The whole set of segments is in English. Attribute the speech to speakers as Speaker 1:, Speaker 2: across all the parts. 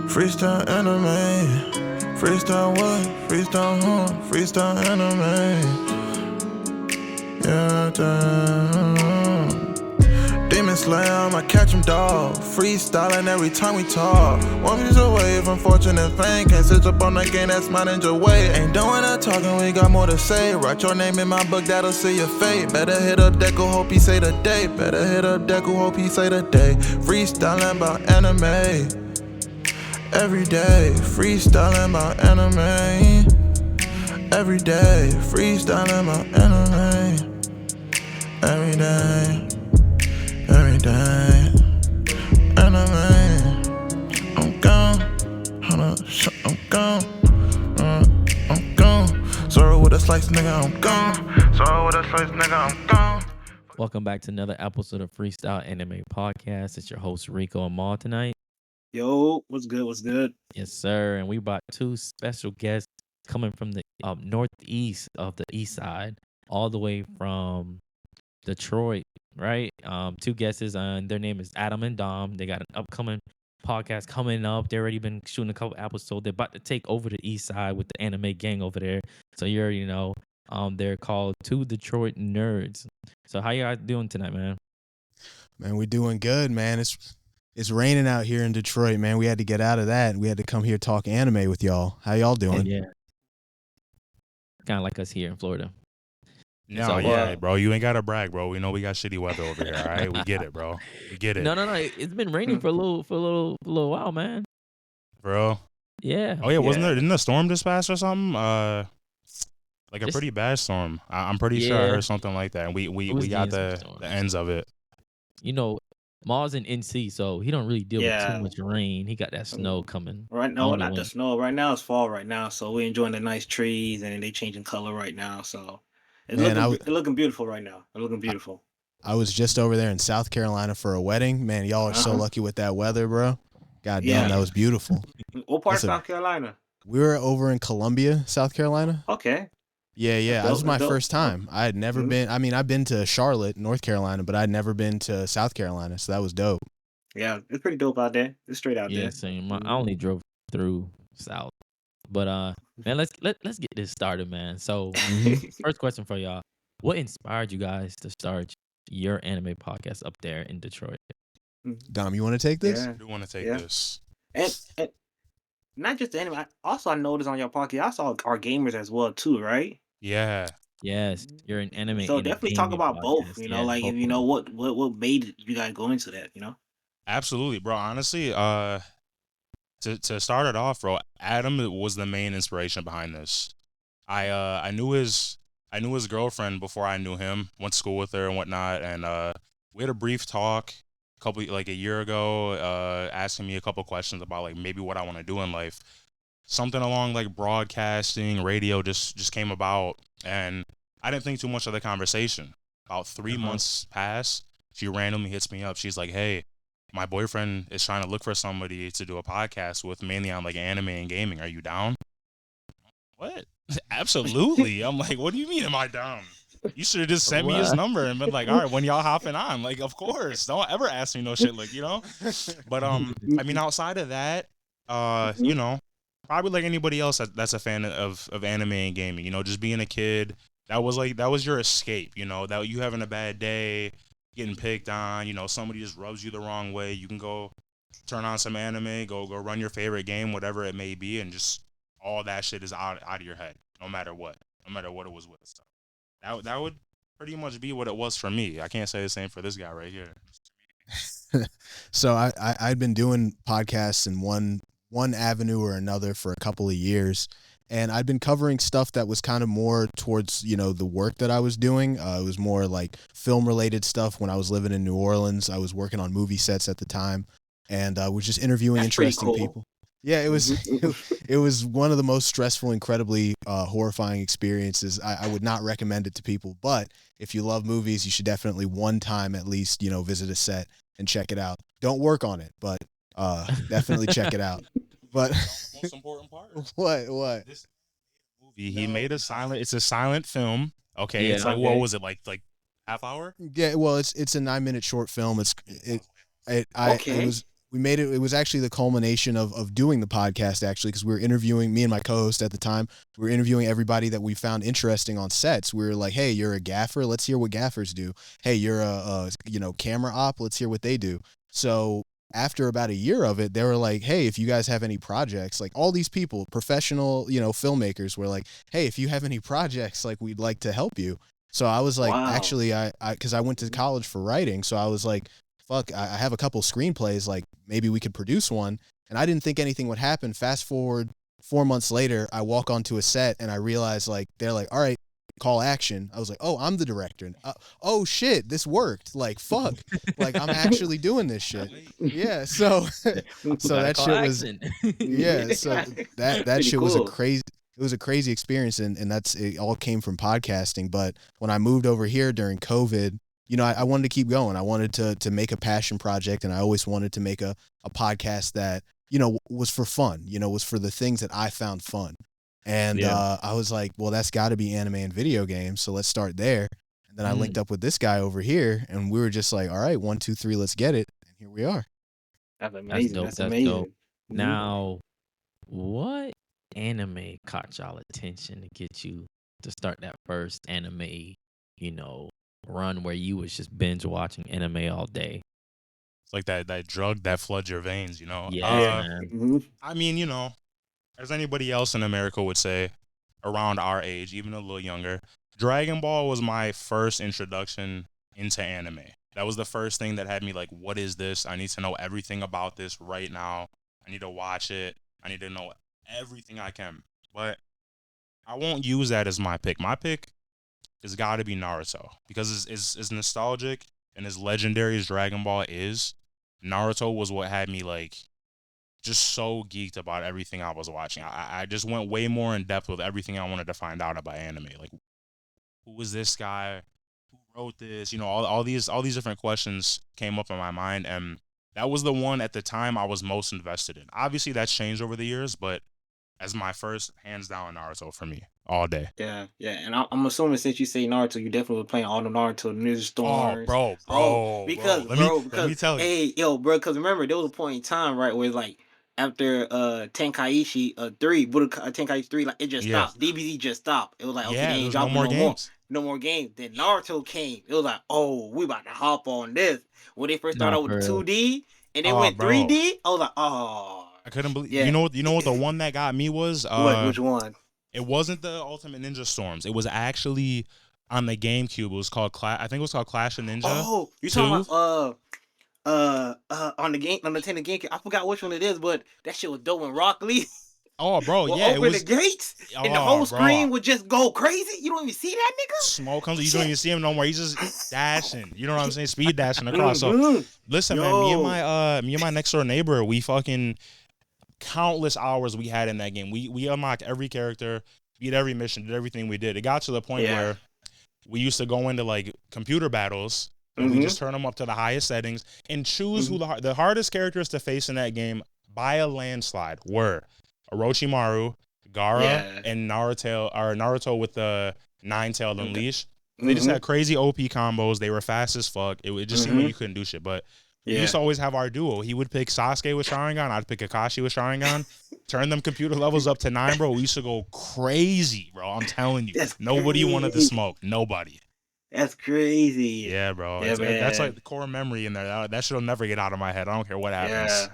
Speaker 1: Freestyle anime. Freestyle what? Freestyle horn. Freestyle anime. Yeah, damn. Demon Slayer, I'ma catch him, dog. Freestyling every time we talk. One piece away from fortune and fame. Can't sit up on the game, that's my ninja way. Ain't doing that talking, we got more to say. Write your name in my book, that'll see your fate. Better hit up Deku, hope he say the day. Better hit up Deku, hope he say the day. Freestyling about anime. Every day, freestyling about anime. Every day, freestyling about anime. Every day, anime. I'm gone, hold up, I'm gone. I'm gone. Sorry with a slice, nigga, I'm gone. Sorry with a slice, nigga, I'm gone.
Speaker 2: Welcome back to another episode of Freestyle Anime Podcast. It's your host Rico and Maul tonight.
Speaker 3: Yo, what's good? What's good?
Speaker 2: Yes, sir. And we brought two special guests coming from the northeast of the east side, all the way from Detroit, right? Two guests, and their name is Adam and Dom. They got an upcoming podcast coming up. They already been shooting a couple episodes. They're about to take over the east side with the anime gang over there. So you already know. They're called Two Detroit Nerds. So how you guys doing tonight, man?
Speaker 4: Man, we're doing good, man. It's raining out here in Detroit, man. We had to get out of that. We had to come here talk anime with y'all. How y'all doing?
Speaker 2: Yeah. Kind of like us here in Florida.
Speaker 5: No,
Speaker 2: So,
Speaker 5: yeah, bro. You ain't got to brag, bro. We know we got shitty weather over here, all right? We get it, bro. We get it.
Speaker 2: No. It's been raining for a little while, man.
Speaker 5: Bro.
Speaker 2: Yeah.
Speaker 5: Oh, yeah, didn't a storm just pass or something? Like a pretty bad storm. I'm pretty sure I heard something like that. And we got the ends of it.
Speaker 2: You know, Maul's in NC, so he don't really deal with too much rain. He got that snow coming.
Speaker 3: Right now, not the snow. Right now, it's fall right now, so we're enjoying the nice trees, and they changing color right now. So it's looking beautiful right now. It's looking beautiful.
Speaker 4: I was just over there in South Carolina for a wedding. Man, y'all are so lucky with that weather, bro. God damn, that was beautiful.
Speaker 3: What part of South Carolina?
Speaker 4: We were over in Columbia, South Carolina.
Speaker 3: Okay.
Speaker 4: Yeah. That was my first time. I had never been. I mean, I've been to Charlotte, North Carolina, but I'd never been to South Carolina, so that was dope.
Speaker 3: Yeah, it's pretty dope out there. It's straight out there.
Speaker 2: Yeah, same. I only drove through South, but man, let's get this started, man. So, first question for y'all: what inspired you guys to start your anime podcast up there in Detroit?
Speaker 4: Dom, you want to take this?
Speaker 5: I do want to take this.
Speaker 3: And not just the anime. I noticed on your podcast, I saw our gamers as well too, right?
Speaker 5: Yeah.
Speaker 2: Yes, you're an anime.
Speaker 3: So definitely talk about both. You know, like if you know what made you guys go into that. You know.
Speaker 5: Absolutely, bro. Honestly, to start it off, bro, Adam was the main inspiration behind this. I knew his girlfriend before I knew him. Went to school with her and whatnot, and we had a brief talk a year ago, asking me a couple questions about like maybe what I want to do in life. Something along like broadcasting, radio just came about, and I didn't think too much of the conversation. About 3 months passed. She randomly hits me up. She's like, "Hey, my boyfriend is trying to look for somebody to do a podcast with, mainly on like anime and gaming. Are you down?" What? Absolutely. I'm like, what do you mean am I down? You should have just sent me his number and been like, all right, when y'all hopping on, like, of course, don't ever ask me no shit, like, you know. But I mean, outside of that, you know, probably like anybody else that's a fan of anime and gaming, you know, just being a kid, that was your escape, you know, that you having a bad day, getting picked on, you know, somebody just rubs you the wrong way, you can go turn on some anime, go run your favorite game, whatever it may be, and just all that shit is out of your head, no matter what it was with. So that would pretty much be what it was for me. I can't say the same for this guy right here.
Speaker 4: So I'd been doing podcasts in one avenue or another for a couple of years, and I'd been covering stuff that was kind of more towards, you know, the work that I was doing. It was more like film related stuff. When I was living in New Orleans, I was working on movie sets at the time, and was just interviewing interesting people. Yeah, it was one of the most stressful, incredibly horrifying experiences. I would not recommend it to people, but if you love movies, you should definitely one time at least, you know, visit a set and check it out. Don't work on it, but definitely check it out. But
Speaker 5: most important part.
Speaker 4: What?
Speaker 5: This movie, he made it's a silent film. Okay,
Speaker 2: Yeah,
Speaker 5: it's like, what was it, like Half hour?
Speaker 4: Yeah, well, it's a 9-minute short film.
Speaker 3: Okay.
Speaker 4: We made it. It was actually the culmination of doing the podcast, actually, because we were interviewing, me and my co-host at the time. We were interviewing everybody that we found interesting on sets. We were like, hey, you're a gaffer. Let's hear what gaffers do. Hey, you're a camera op. Let's hear what they do. So after about a year of it, they were like, hey, if you guys have any projects, like all these people, professional, filmmakers were like, hey, if you have any projects, like we'd like to help you. So I was like,
Speaker 3: Wow.
Speaker 4: actually, because I went to college for writing. So I was like, fuck, I have a couple screenplays, like maybe we could produce one. And I didn't think anything would happen. Fast forward 4 months later, I walk onto a set and I realize, like, they're like, all right, call action. I was like, oh, I'm the director. And, oh shit, this worked. Like, fuck, like I'm actually doing this shit. Yeah. So that shit was, yeah. So that shit was a crazy. It was a crazy experience, and it all came from podcasting. But when I moved over here during COVID, I wanted to keep going. I wanted to make a passion project, and I always wanted to make a podcast that, was for fun, was for the things that I found fun. And I was like, well, that's got to be anime and video games. So let's start there. And then I linked up with this guy over here, and we were just like, all right, 1, 2, 3, let's get it. And here we are.
Speaker 3: That's amazing. That's amazing.
Speaker 2: Dope. Now, what anime caught y'all attention to get you to start that first anime, run where you was just binge watching anime all day?
Speaker 5: It's like that drug that floods your veins,
Speaker 2: Yeah, man.
Speaker 5: I mean, as anybody else in America would say, around our age, even a little younger, Dragon Ball was my first introduction into anime. That was the first thing that had me like, what is this? I need to know everything about this right now. I need to watch it. I need to know everything I can. But I won't use that as my pick. My pick has got to be Naruto, because as nostalgic and as legendary as Dragon Ball is, Naruto was what had me like just so geeked about everything I was watching. I just went way more in depth with everything I wanted to find out about anime. Like, who was this guy? Who wrote this? All these different questions came up in my mind, and that was the one at the time I was most invested in. Obviously, that's changed over the years, but as my first, hands down, Naruto for me all day.
Speaker 3: Yeah. And I'm assuming, since you say Naruto, you definitely were playing all the Naruto Ninja Storms.
Speaker 5: Because let me tell you.
Speaker 3: Hey, yo, bro, because remember, there was a point in time, right, where like after Tenkaichi 3, Tenkaichi 3, like it just stopped. DBZ just stopped. It was like, okay, they ain't dropping no more. No more games. Then Naruto came. It was like, oh, we about to hop on this. When they first started out with 2D and then went 3D, I was like, oh.
Speaker 5: I couldn't believe. You know what the one that got me was?
Speaker 3: Which one?
Speaker 5: It wasn't the Ultimate Ninja Storms. It was actually on the GameCube. It was called I think it was called Clash of Ninja.
Speaker 3: Oh, you're talking about on the Nintendo GameCube. I forgot which one it is, but that shit was dope when Rock Lee.
Speaker 5: Oh, bro, yeah,
Speaker 3: open the gates and the whole screen would just go crazy. You don't even see that nigga.
Speaker 5: Smoke comes. You don't even see him no more. He's just dashing. You know what I'm saying? Speed dashing across. So listen, man. Me and my next door neighbor, we fucking countless hours we had in that game. We unlocked every character, beat every mission, did everything we did. It got to the point where we used to go into like computer battles. And we just turn them up to the highest settings and choose who the hardest characters to face in that game by a landslide were Orochimaru, Gaara, and Naruto with the nine-tailed unleash. They just had crazy OP combos. They were fast as fuck. It just seemed like you couldn't do shit. But we used to always have our duo. He would pick Sasuke with Sharingan. I'd pick Kakashi with Sharingan. Turn them computer levels up to 9, bro. We used to go crazy, bro. I'm telling you. Nobody wanted to smoke. Nobody.
Speaker 3: That's crazy.
Speaker 5: Yeah, bro. That's like the core memory in there. That shit'll never get out of my head. I don't care what happens.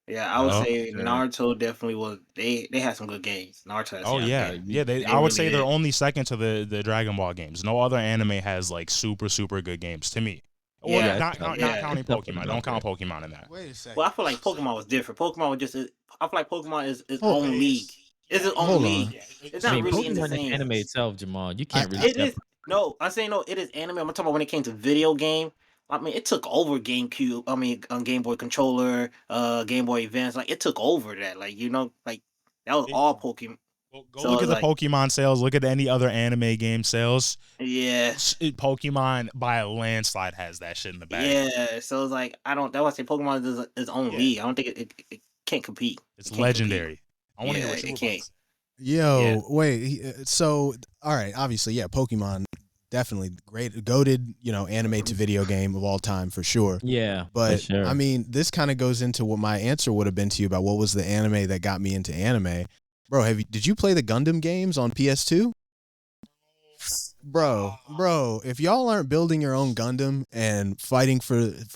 Speaker 3: Yeah, I would say Naruto definitely was. They had some good games. Naruto has
Speaker 5: I would say they're only second to the Dragon Ball games. No other anime has like super good games to me. Not counting Pokemon. Don't count Pokemon in that.
Speaker 4: Wait a second.
Speaker 3: Well, I feel like Pokemon was different. Pokemon was just. I feel like Pokemon is its own league. It's its own league. It's not really in the same.
Speaker 2: Anime itself, Jamal. You can't really.
Speaker 3: It is. No, I'm saying no. It is anime. I'm talking about when it came to video game. I mean, it took over GameCube. I mean, Game Boy Controller, Game Boy Advance. Like, it took over that. Like, like that was all Pokemon.
Speaker 5: Well, go look at the Pokemon sales. Look at any other anime game sales.
Speaker 3: Yeah.
Speaker 5: Pokemon by a landslide has that shit in the back.
Speaker 3: Yeah. So it's like that's why I say Pokemon is its own league. I don't think it can't compete.
Speaker 5: It's legendary. I want to hear what you
Speaker 3: can't.
Speaker 4: Wait. So, all right. Obviously, Pokemon definitely great, goated, anime to video game of all time for sure.
Speaker 2: Yeah, for
Speaker 4: But
Speaker 2: sure.
Speaker 4: I mean, this kind of goes into what my answer would have been to you about what was the anime that got me into anime. Bro, did you play the Gundam games on PS2? Bro, if y'all aren't building your own Gundam and fighting for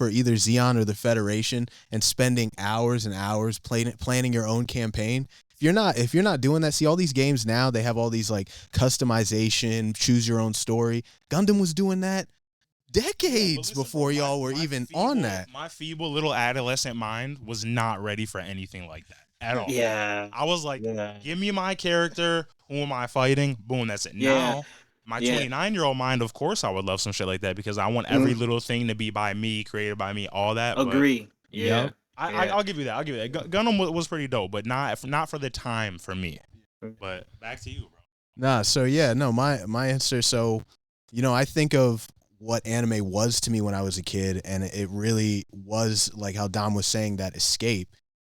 Speaker 4: either Xeon or the Federation and spending hours and hours planning your own campaign, if you're not doing that, see all these games now, they have all these like customization, choose your own story. Gundam was doing that decades before y'all were even on that.
Speaker 5: My feeble little adolescent mind was not ready for anything like that at all.
Speaker 3: Yeah.
Speaker 5: I was like, give me my character. Who am I fighting? Boom, that's it.
Speaker 3: Yeah.
Speaker 5: Now, my 29-year-old mind, of course, I would love some shit like that because I want every little thing to be by me, created by me, all that.
Speaker 3: Agree.
Speaker 5: But
Speaker 3: Yeah.
Speaker 5: I'll give you that. Gundam was pretty dope, but not for the time for me. But back to you, bro.
Speaker 4: Nah, so yeah, no, my answer. So, I think of what anime was to me when I was a kid, and it really was like how Dom was saying, that escape.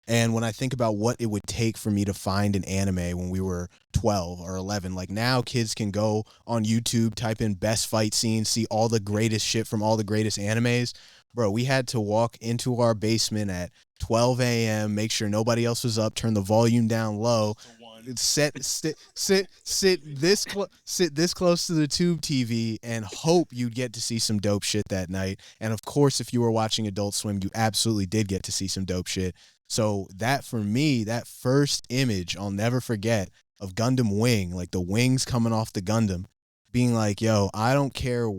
Speaker 4: And when I think about what it would take for me to find an anime when we were 12 or 11, like now kids can go on YouTube, type in best fight scenes, see all the greatest shit from all the greatest animes. Bro, we had to walk into our basement at 12 a.m., make sure nobody else was up, turn the volume down low, sit this close to the tube TV and hope you'd get to see some dope shit that night. And of course, if you were watching Adult Swim, you absolutely did get to see some dope shit. So that, for me, that first image I'll never forget of Gundam Wing, like the wings coming off the Gundam, being like, yo, I don't care,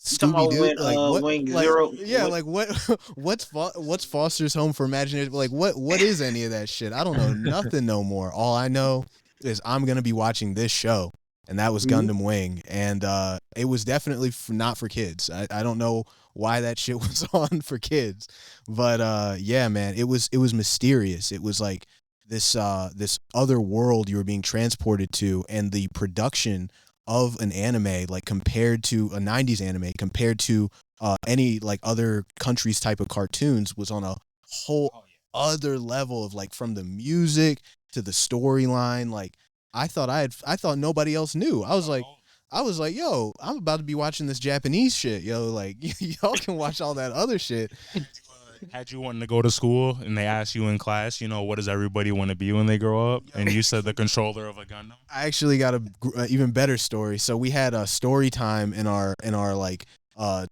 Speaker 4: Scooby Doo, like what,
Speaker 3: Wing
Speaker 4: like
Speaker 3: Zero,
Speaker 4: yeah, like what's Foster's Home for Imagination? Like what is any of that shit? I don't know nothing no more. All I know is I'm gonna be watching this show, and that was Gundam Wing, and it was definitely not for kids. I don't know why that shit was on for kids, but yeah, man, it was mysterious. It was like this other world you were being transported to, and the production of an anime, like compared to a 90s anime, compared to any like other countries type of cartoons, was on a whole other level of like, from the music to the storyline. Like I thought nobody else knew. I was like, yo, I'm about to be watching this Japanese shit, yo. Like y'all can watch all that other shit.
Speaker 5: Had you wanting to go to school and they asked you in class, what does everybody want to be when they grow up? And you said the controller of a Gundam.
Speaker 4: I actually got a even better story. So we had a story time in our like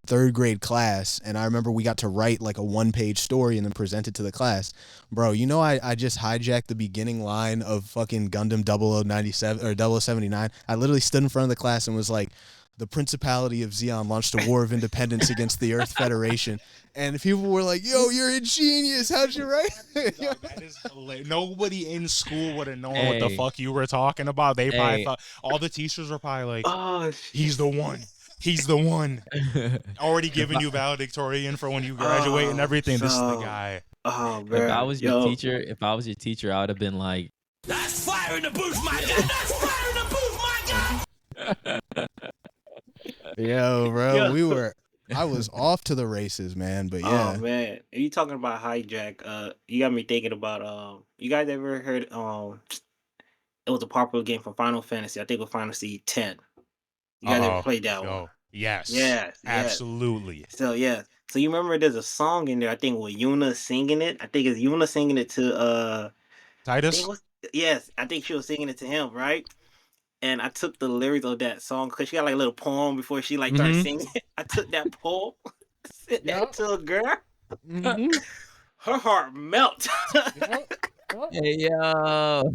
Speaker 4: third grade class, and I remember we got to write like a 1-page story and then present it to the class. Bro, I just hijacked the beginning line of fucking Gundam 0097 or 0079. I literally stood in front of the class and was like, the Principality of Xeon launched a war of independence against the Earth Federation. And people were like, yo, you're a genius. How'd you write it?
Speaker 5: That is hilarious. Nobody in school would have known what the fuck you were talking about. They probably thought, all the teachers were probably like, he's the one. He's the one. Already giving you valedictorian for when you graduate and everything. This is the guy.
Speaker 3: Oh, man.
Speaker 2: If I was your teacher, I would have been like, that's fire in the booth, my guy. That's fire in the booth, my guy.
Speaker 4: Yo, bro, I was off to the races, man. But yeah.
Speaker 3: Oh man, if you talking about hijack, you got me thinking about you guys ever heard it was a popular game for Final Fantasy. I think it was Final Fantasy 10. You guys ever played that one?
Speaker 5: Yes.
Speaker 3: Yes.
Speaker 5: Absolutely.
Speaker 3: So yeah. So you remember there's a song in there, I think with Yuna singing it. I think it's Yuna singing it to
Speaker 5: Titus?
Speaker 3: Yes, I think she was singing it to him, right? And I took the lyrics of that song because she got like a little poem before she like started singing it. I took that poem, sent that to a girl. Her heart melt.
Speaker 2: Hey yo.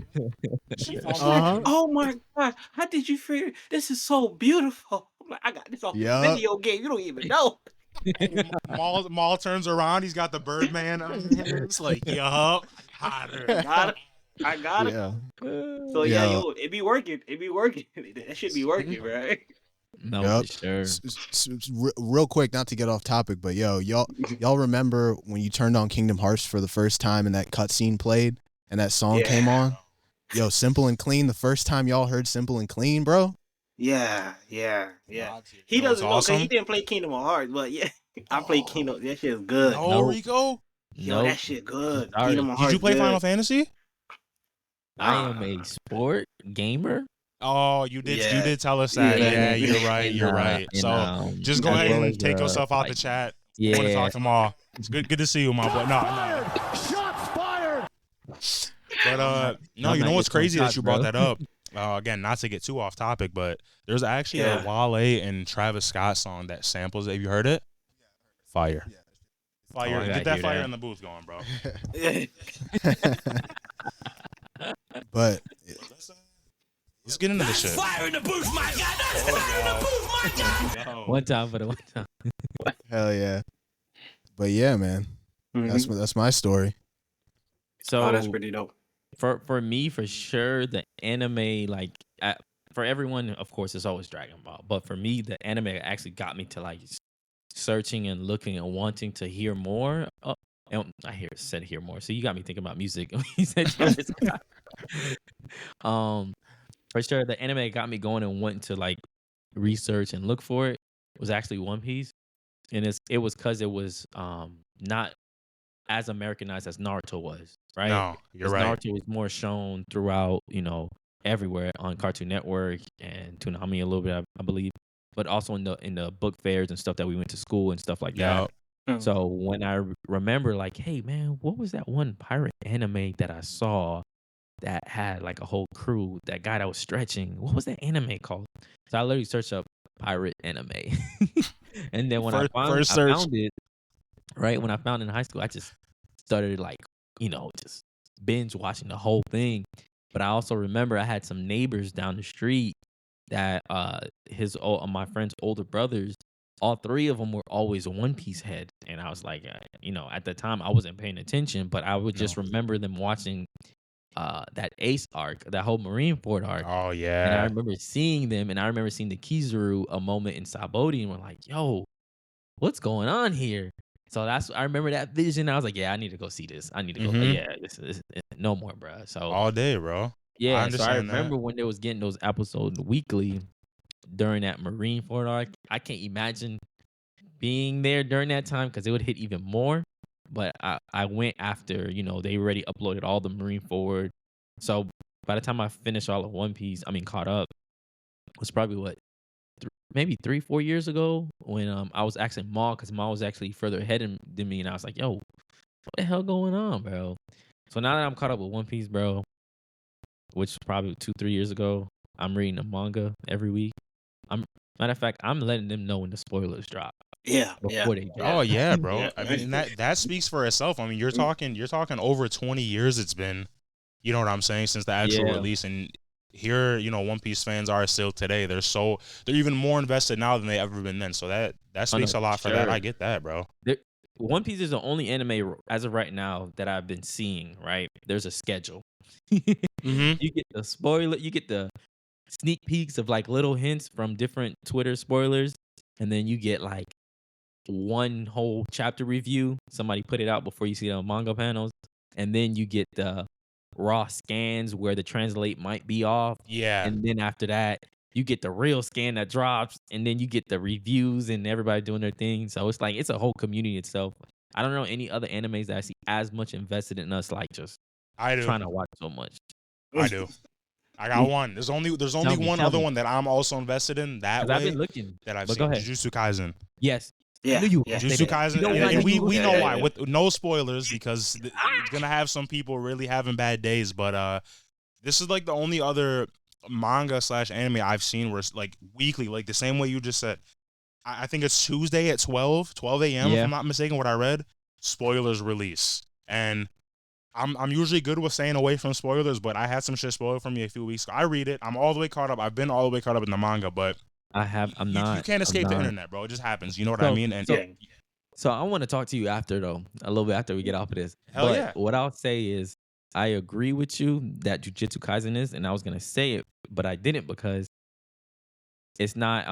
Speaker 3: She's like, oh my God, how did you figure this is so beautiful? I'm like, I got this off the video game. You don't even know.
Speaker 5: Maul turns around, he's got the Birdman on his like, yup.
Speaker 3: I got it. So yeah, it be working. That should be working, right?
Speaker 2: No, for sure.
Speaker 4: Real quick, not to get off topic, but y'all remember when you turned on Kingdom Hearts for the first time and that cutscene played and that song came on? Yo, Simple and Clean. The first time y'all heard Simple and Clean, bro?
Speaker 3: Yeah. He doesn't know because he didn't play Kingdom Hearts, but yeah, I played Kingdom. That shit is good.
Speaker 5: No, Rico.
Speaker 3: Yo, that shit good.
Speaker 5: Did you play Final Fantasy?
Speaker 2: I am a sport gamer.
Speaker 5: Oh, you
Speaker 3: Yeah.
Speaker 5: did tell us that.
Speaker 3: Yeah.
Speaker 5: Yeah, you're right. You're right.
Speaker 2: And,
Speaker 5: So just go
Speaker 2: as
Speaker 5: ahead
Speaker 2: well
Speaker 5: and
Speaker 2: as
Speaker 5: take yourself out the
Speaker 2: like,
Speaker 5: chat.
Speaker 2: yeah.
Speaker 5: I want to talk to them all. It's good to see you, my boy. No.
Speaker 6: Shots fired.
Speaker 5: But no,
Speaker 2: I'm
Speaker 5: you
Speaker 2: not
Speaker 5: know what's
Speaker 2: getting
Speaker 5: crazy that
Speaker 2: shots,
Speaker 5: you brought
Speaker 2: bro.
Speaker 5: that up? Again, not to get too off topic, but there's actually a
Speaker 3: Yeah.
Speaker 5: Wale and Travis Scott song that samples it. Have you heard it? Fire. Fire.
Speaker 2: Oh, I
Speaker 5: Get
Speaker 2: gotta
Speaker 5: that
Speaker 2: hear
Speaker 5: fire
Speaker 2: that.
Speaker 5: in the booth going, bro.
Speaker 4: But
Speaker 5: Let's get into the shit.
Speaker 6: Fire in the booth, my guy. That's fire in the booth, my guy.
Speaker 2: One time for the one time.
Speaker 4: hell yeah. But yeah, man.
Speaker 3: Mhm.
Speaker 4: That's my story.
Speaker 2: So
Speaker 3: Oh, that's pretty dope.
Speaker 2: for me, for sure, the anime, like, for everyone, of course, it's always Dragon Ball. But for me, the anime actually got me to like searching and looking and wanting to hear more. And I said hear more. So you got me thinking about music. when you said Travis Scott. For sure, the anime got me going and wanting to like research and look for it. Was actually One Piece, and it was because it was not as Americanized as Naruto was, right?
Speaker 5: No, you're
Speaker 2: 'Cause
Speaker 5: right.
Speaker 2: Naruto was more shown throughout, everywhere on Cartoon Network and Toonami a little bit, I believe, but also in the book fairs and stuff that we went to school and stuff like that.
Speaker 5: Yeah.
Speaker 3: Mm.
Speaker 2: So when I remember, like, hey man, what was that one pirate anime that I saw that had like a whole crew? That guy that was stretching, what was that anime called? So I literally searched up pirate anime, and then when I
Speaker 5: First search.
Speaker 2: found it, right when I found it in high school, I just started like, just binge watching the whole thing. But I also remember I had some neighbors down the street that my friend's older brothers, all three of them were always One Piece heads, and I was like, at the time I wasn't paying attention, but I would just remember them watching that Ace arc, that whole Marineford arc.
Speaker 5: Oh
Speaker 2: And I
Speaker 5: yeah.
Speaker 2: remember seeing them, and I remember seeing the Kizaru a moment in Sabaody, and we're like, yo, what's going on here? So I remember that vision. I was like, yeah, I need to go see this. I need to go.
Speaker 5: Mhm.
Speaker 2: Yeah, this no more, bro. So
Speaker 5: All day, bro. I
Speaker 2: yeah, so I
Speaker 5: understand
Speaker 2: remember
Speaker 5: that.
Speaker 2: when they was getting those episodes weekly during that Marineford arc. I can't imagine being there during that time because it would hit even more. But I went after, they already uploaded all the Marineford. So by the time I finished all of One Piece, caught up, it was probably what, maybe 3-4 years ago when I was asking Ma, because Ma was actually further ahead than me, and I was like, yo, what the hell going on, bro? So now that I'm caught up with One Piece, bro, which was probably 2-3 years ago, I'm reading the manga every week. Matter of fact, I'm letting them know when the spoilers drop
Speaker 3: Yeah.
Speaker 2: before they drop.
Speaker 5: Oh yeah, bro.
Speaker 3: Yeah.
Speaker 5: I mean that speaks for itself. I mean, you're talking over 20 years it's been, you know what I'm saying, since the actual
Speaker 2: Yeah.
Speaker 5: release. And here, One Piece fans are still today. They're even more invested now than they ever been then. So that speaks a lot for that.
Speaker 2: sure.
Speaker 5: I get that, bro.
Speaker 2: One Piece is the only anime as of right now that I've been seeing, right? There's a schedule.
Speaker 5: Mhm.
Speaker 2: You get the spoiler, you get the sneak peeks of like little hints from different Twitter spoilers, and then you get like one whole chapter review. Somebody put it out before you see it on manga panels, and then you get the raw scans where the translate might be off,
Speaker 5: Yeah.
Speaker 2: and then after that you get the real scan that drops, and then you get the reviews and everybody doing their thing. So it's like it's a whole community itself. I don't know any other animes that I see as much invested in us, like just
Speaker 5: I do.
Speaker 2: trying to watch so much.
Speaker 5: I do. I got one. There's only one
Speaker 2: tell
Speaker 5: other
Speaker 2: me.
Speaker 5: one that I'm also invested in that
Speaker 2: 'Cause
Speaker 5: way
Speaker 2: I've been looking.
Speaker 5: that I've
Speaker 2: But go
Speaker 5: seen.
Speaker 2: ahead.
Speaker 5: Jujutsu Kaisen.
Speaker 2: Yes.
Speaker 3: Yeah.
Speaker 2: I knew you were
Speaker 3: Yeah.
Speaker 2: gonna say
Speaker 5: Jujutsu
Speaker 2: that.
Speaker 5: Kaisen,
Speaker 2: You know
Speaker 5: and,
Speaker 2: what? I
Speaker 5: and
Speaker 2: knew you
Speaker 5: we
Speaker 2: were
Speaker 5: know
Speaker 2: gonna say
Speaker 5: why.
Speaker 2: that.
Speaker 5: With no spoilers, because it's gonna have some people really having bad days. But this is like the only other manga / anime I've seen where it's like weekly, like the same way you just said. I think it's Tuesday at 12 a.m. if
Speaker 2: Yeah.
Speaker 5: I'm not mistaken. What I read, spoilers release, and I'm usually good with staying away from spoilers, but I had some shit spoiled for me a few weeks ago. I read it. I'm all the way caught up. I've been all the way caught up in the manga, but
Speaker 2: I'm
Speaker 5: you
Speaker 2: not.
Speaker 5: can't escape
Speaker 2: I'm
Speaker 5: the
Speaker 2: not.
Speaker 5: internet, bro. It just happens. You know what I mean? And
Speaker 2: So I want to talk to you after though, a little bit after we get off of this.
Speaker 5: Hell
Speaker 2: but
Speaker 5: yeah.
Speaker 2: what I'll say is I agree with you that Jujutsu Kaisen is, and I was gonna say it, but I didn't because it's not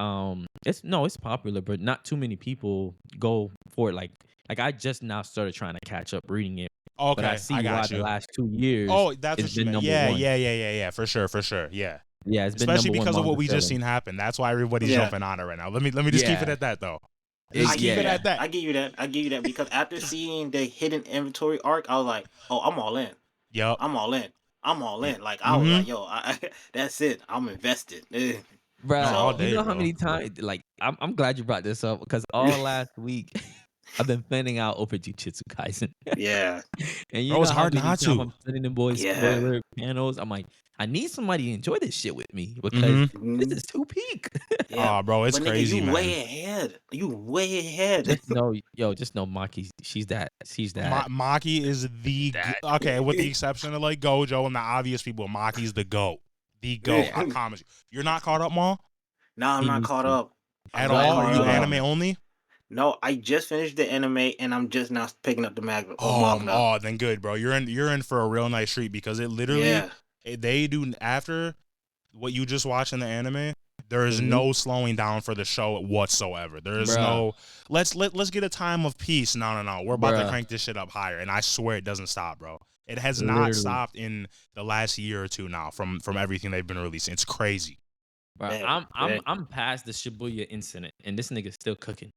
Speaker 2: it's popular, but not too many people go for it. Like I just now started trying to catch up reading it.
Speaker 5: okay,
Speaker 2: But I see
Speaker 5: I
Speaker 2: why
Speaker 5: got
Speaker 2: the
Speaker 5: you.
Speaker 2: last 2 years
Speaker 5: Oh, that's
Speaker 2: it's
Speaker 5: what you
Speaker 2: been
Speaker 5: meant.
Speaker 2: number
Speaker 5: Yeah,
Speaker 2: one.
Speaker 5: yeah. For sure. Yeah.
Speaker 2: Yeah, it's been
Speaker 5: Especially
Speaker 2: number one
Speaker 5: because of what
Speaker 2: manga
Speaker 5: we just
Speaker 2: selling.
Speaker 5: seen happen. That's why everybody's
Speaker 3: Yeah.
Speaker 5: jumping on it right now. Let me just keep it
Speaker 2: Yeah.
Speaker 5: at that though.
Speaker 3: I
Speaker 5: Just
Speaker 3: give
Speaker 5: keep
Speaker 3: you
Speaker 5: it at that.
Speaker 3: I give you that because after seeing the hidden inventory arc, I was like, oh, I'm all in.
Speaker 5: Yep.
Speaker 3: I'm all in. I'm all in. Like I was like, yo, that's it. I'm invested.
Speaker 2: Bro,
Speaker 5: No, all
Speaker 3: So,
Speaker 5: day,
Speaker 2: you know
Speaker 5: bro.
Speaker 2: how many times? Like, I'm glad you brought this up because all last week I've been fanning out over Jujutsu Kaisen.
Speaker 3: yeah,
Speaker 2: And you
Speaker 5: Bro, it's
Speaker 2: know how
Speaker 5: hard
Speaker 2: many
Speaker 5: not
Speaker 2: times
Speaker 5: to.
Speaker 2: I'm sending them boys
Speaker 3: Yeah.
Speaker 2: spoiler panels? I'm like, I need somebody to enjoy this shit with me because this is too peak.
Speaker 3: yeah.
Speaker 5: Oh, bro, it's
Speaker 3: But nigga,
Speaker 5: crazy,
Speaker 3: you
Speaker 5: man.
Speaker 3: way ahead. You way ahead.
Speaker 2: Just know, just know Maki, she's that.
Speaker 5: Maki is the okay, with the exception of like Gojo and the obvious people. Maki's the GOAT. The GOAT. I promise you. You're not caught up, Ma?
Speaker 3: No, I'm
Speaker 2: He
Speaker 3: not
Speaker 2: needs
Speaker 3: caught
Speaker 2: to.
Speaker 3: up.
Speaker 5: At
Speaker 3: I'm not
Speaker 5: all? Are
Speaker 3: caught
Speaker 5: you
Speaker 3: up.
Speaker 5: anime only?
Speaker 3: No, I just finished the anime and I'm just now picking up the manga.
Speaker 5: Then good, bro. You're in for a real nice treat because it literally
Speaker 3: Yeah.
Speaker 5: they do after what you just watched in the anime. There is no slowing down for the show whatsoever. There is no let's get a time of peace. No. We're about to crank this shit up higher, and I swear it doesn't stop, bro. It has not stopped in the last year or two now from everything they've been releasing. It's crazy.
Speaker 2: Bro,
Speaker 3: Man,
Speaker 2: I'm past the Shibuya incident, and this nigga's still cooking.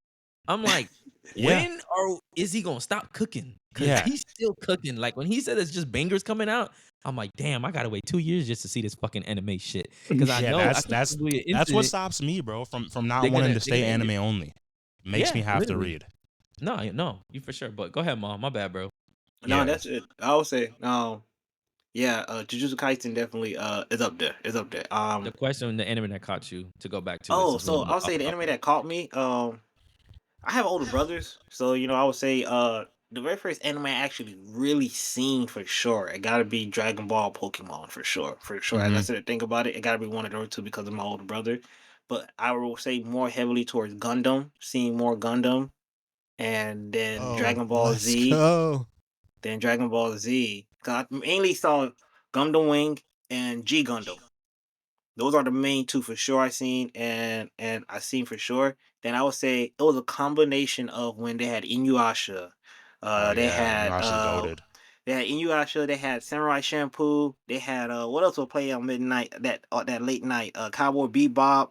Speaker 2: I'm like,
Speaker 5: Yeah.
Speaker 2: when or is he gonna stop cooking? Cause
Speaker 5: Yeah.
Speaker 2: he's still cooking. Like when he said it's just bangers coming out, I'm like, damn, I gotta wait 2 years just to see this fucking anime shit. Cause I know
Speaker 5: that's
Speaker 2: after Shibuya
Speaker 5: that's what
Speaker 2: incident,
Speaker 5: stops me, bro, from
Speaker 2: they're
Speaker 5: not wanting
Speaker 2: gonna-
Speaker 5: to stay
Speaker 2: they're gonna-
Speaker 5: anime only. Makes me have to
Speaker 2: literally.
Speaker 5: read.
Speaker 2: No, you for sure. But go ahead, mom. My bad, bro.
Speaker 3: No,
Speaker 5: Yeah.
Speaker 3: that's it. I would say, yeah, Jujutsu Kaisen definitely is up there.
Speaker 2: The question, the anime that caught you to go back to.
Speaker 3: So I would say the anime that caught me, I have older brothers, so I would say the very first anime I actually really seen for sure, it gotta be Dragon Ball Pokemon for sure. As I said to think about it, it gotta be one of those two because of my older brother. But I will say more heavily towards Gundam, seeing more Gundam, and then Dragon Ball
Speaker 4: let's
Speaker 3: Z.
Speaker 4: go.
Speaker 3: Then Dragon Ball Z. 'Cause I mainly saw Gundam Wing and G Gundam. Those are the main two for sure I seen and I seen for sure. Then I would say it was a combination of when they had Inuyasha. They had
Speaker 5: Inuyasha's goated.
Speaker 3: they had Inuyasha, they had Samurai Shampoo, they had what else will play on midnight that late night? Cowboy Bebop,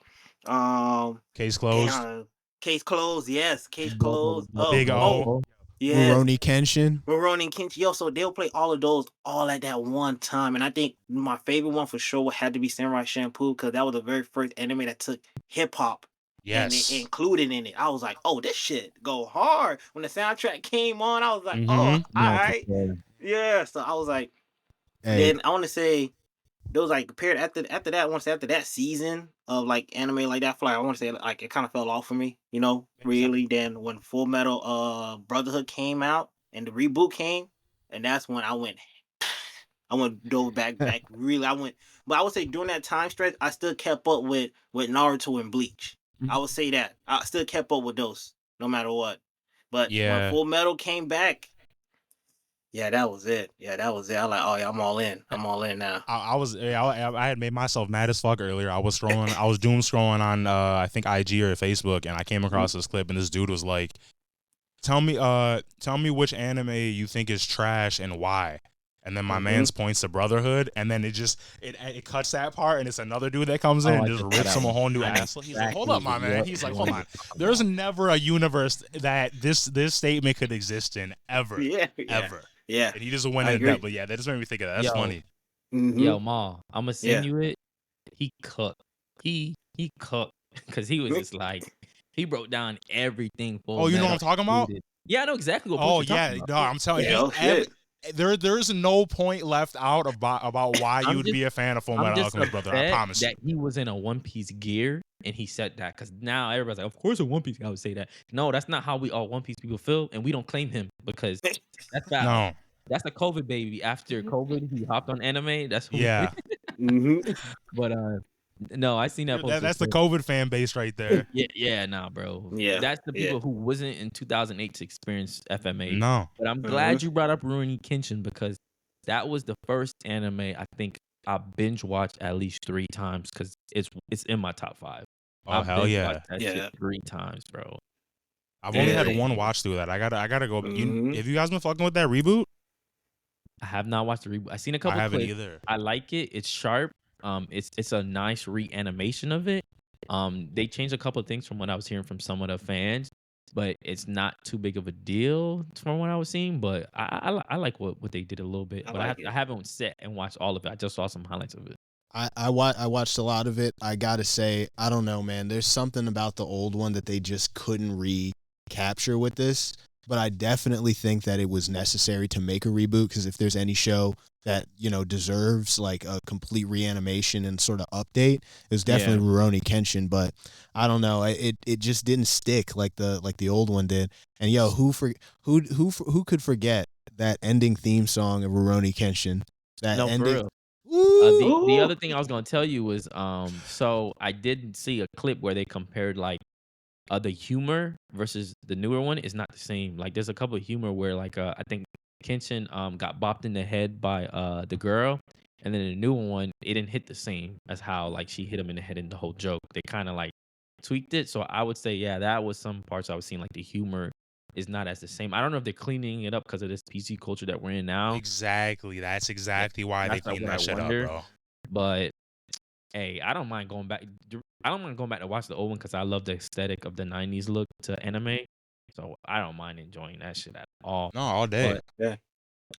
Speaker 5: Case closed.
Speaker 3: Case Closed, yes, Case Closed.
Speaker 5: Big O.
Speaker 3: Yes.
Speaker 4: Rurouni Kenshin.
Speaker 3: Rurouni Kenshin. Yo, so they'll play all of those all at that one time. And I think my favorite one for sure had to be Samurai Shampoo because that was the very first anime that took hip hop and
Speaker 5: Yes.
Speaker 3: it included in it. I was like, oh, this shit go hard. When the soundtrack came on, I was like, oh, all right. Yeah. So I was like, then I want to say there was like period after that, once after that season of like anime like that, I want to say like it kind of fell off for me, really. Then when Full Metal Brotherhood came out and the reboot came, and that's when I went dove back really. But I would say during that time stretch, I still kept up with Naruto and Bleach. I would say that I still kept up with those no matter what. But when Full Metal came back. Yeah, that was it. I was like, oh yeah, I'm all in. I'm all in now.
Speaker 5: I had made myself mad as fuck earlier. I was doom scrolling on I think IG or Facebook, and I came across this clip, and this dude was like, tell me which anime you think is trash and why. And then my man's points to Brotherhood, and then it cuts that part, and it's another dude that comes in and just rips him a whole new asshole. He's like, hold up, my man. He's like, hold on. There's never a universe that this statement could exist in ever. Ever.
Speaker 3: Yeah.
Speaker 5: And he just went in depth, but yeah, that just made me think of that. That's funny.
Speaker 2: Yo, Ma, I'm gonna send you it. He cooked. He cooked because he was just like he broke down everything.
Speaker 5: Oh, you know what I'm talking about?
Speaker 2: Yeah, I know exactly what.
Speaker 5: Oh yeah, no, I'm telling you, there's no point left out about why you would be a fan of Full Metal Alchemist, brother. I promise
Speaker 2: that he was in a One Piece gear and he said that because now everybody's like, of course a One Piece guy would say that. No, that's not how we all One Piece people feel, and we don't claim him because that's bad.
Speaker 5: No.
Speaker 2: That's a COVID baby. After COVID, he hopped on anime. That's who.
Speaker 5: Yeah.
Speaker 2: But no, I seen that.
Speaker 5: That's the COVID fan base right there.
Speaker 2: Nah, bro.
Speaker 3: Yeah,
Speaker 2: that's the people who wasn't in 2008 to experience FMA.
Speaker 5: No,
Speaker 2: but I'm glad you brought up Rurouni Kenshin because that was the first anime I think I binge watched at least 3 times because it's in my top 5.
Speaker 5: Oh hell yeah!
Speaker 2: That shit 3 times, bro.
Speaker 5: I've only had one watch through that. I gotta go. Have you guys been fucking with that reboot?
Speaker 2: I have not watched the reboot. I seen a couple.
Speaker 5: I haven't
Speaker 2: clips.
Speaker 5: either.
Speaker 2: I like it. It's sharp. It's a nice reanimation of it. They changed a couple of things from what I was hearing from some of the fans. but it's not too big of a deal from what I was seeing. But I like what they did a little bit,
Speaker 3: I
Speaker 2: but
Speaker 3: like it.
Speaker 2: I haven't sat and watched all of it. I just saw some highlights of it.
Speaker 4: I watched a lot of it. I gotta say, I don't know, man. There's something about the old one that they just couldn't recapture with this. But I definitely think that it was necessary to make a reboot, because if there's any show that deserves like a complete reanimation and sort of update, it was definitely Rurouni Kenshin. But I don't know, it just didn't stick like the old one did. And who could forget that ending theme song of Rurouni Kenshin? That
Speaker 2: No, for
Speaker 4: ending.
Speaker 2: real.
Speaker 4: Woo!
Speaker 2: The
Speaker 3: Ooh.
Speaker 2: other thing I was gonna tell you was so I did see a clip where they compared like the humor versus the newer one is not the same. Like there's a couple of humor where like I think Kenshin got bopped in the head by the girl, and then the new one it didn't hit the same as how like she hit him in the head in the whole joke. They kind of like tweaked it. So I would say yeah, that was some parts I was seeing like the humor is not as the same. I don't know if they're cleaning it up because of this PC culture that we're in now.
Speaker 5: Exactly. That's exactly why they
Speaker 2: That's like
Speaker 5: cleaned
Speaker 2: what I
Speaker 5: that shit up,
Speaker 2: wonder.
Speaker 5: bro.
Speaker 2: But hey, I don't mind going back. I don't mind going back to watch the old one because I love the aesthetic of the '90s look to anime. So I don't mind enjoying that shit at all.
Speaker 5: No, all day.
Speaker 2: But
Speaker 3: Yeah.